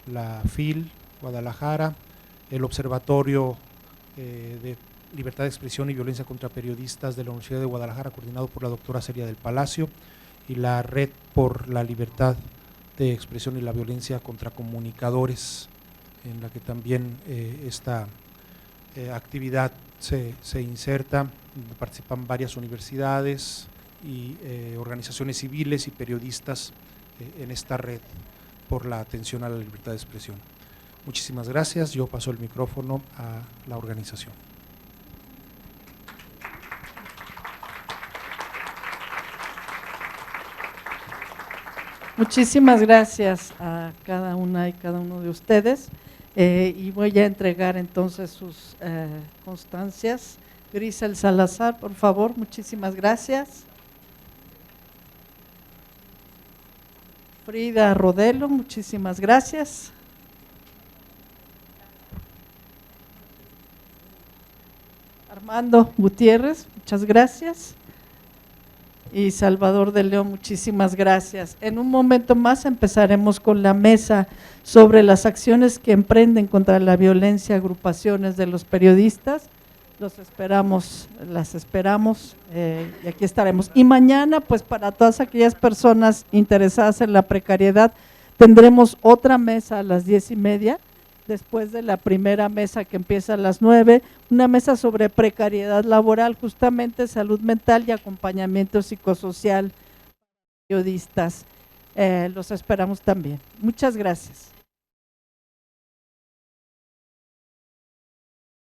la FIL Guadalajara, el Observatorio de Libertad de Expresión y Violencia contra Periodistas de la Universidad de Guadalajara, coordinado por la doctora Celia del Palacio, y la Red por la Libertad de Expresión y la Violencia contra Comunicadores, en la que también esta actividad se inserta. Participan varias universidades y organizaciones civiles y periodistas en esta red por la atención a la libertad de expresión. Muchísimas gracias, yo paso el micrófono a la organización. Muchísimas gracias a cada una y cada uno de ustedes, y voy a entregar entonces sus constancias. Grisel Salazar, por favor, muchísimas gracias. Frida Rodelo, muchísimas gracias. Armando Gutiérrez, muchas gracias. Y Salvador de León, muchísimas gracias. En un momento más empezaremos con la mesa sobre las acciones que emprenden contra la violencia agrupaciones de los periodistas. Los esperamos, las esperamos, y aquí estaremos. Y mañana, pues para todas aquellas personas interesadas en la precariedad, tendremos otra mesa a las 10:30, después de la primera mesa que empieza a las 9, una mesa sobre precariedad laboral, justamente salud mental y acompañamiento psicosocial, periodistas. Los esperamos también. Muchas gracias.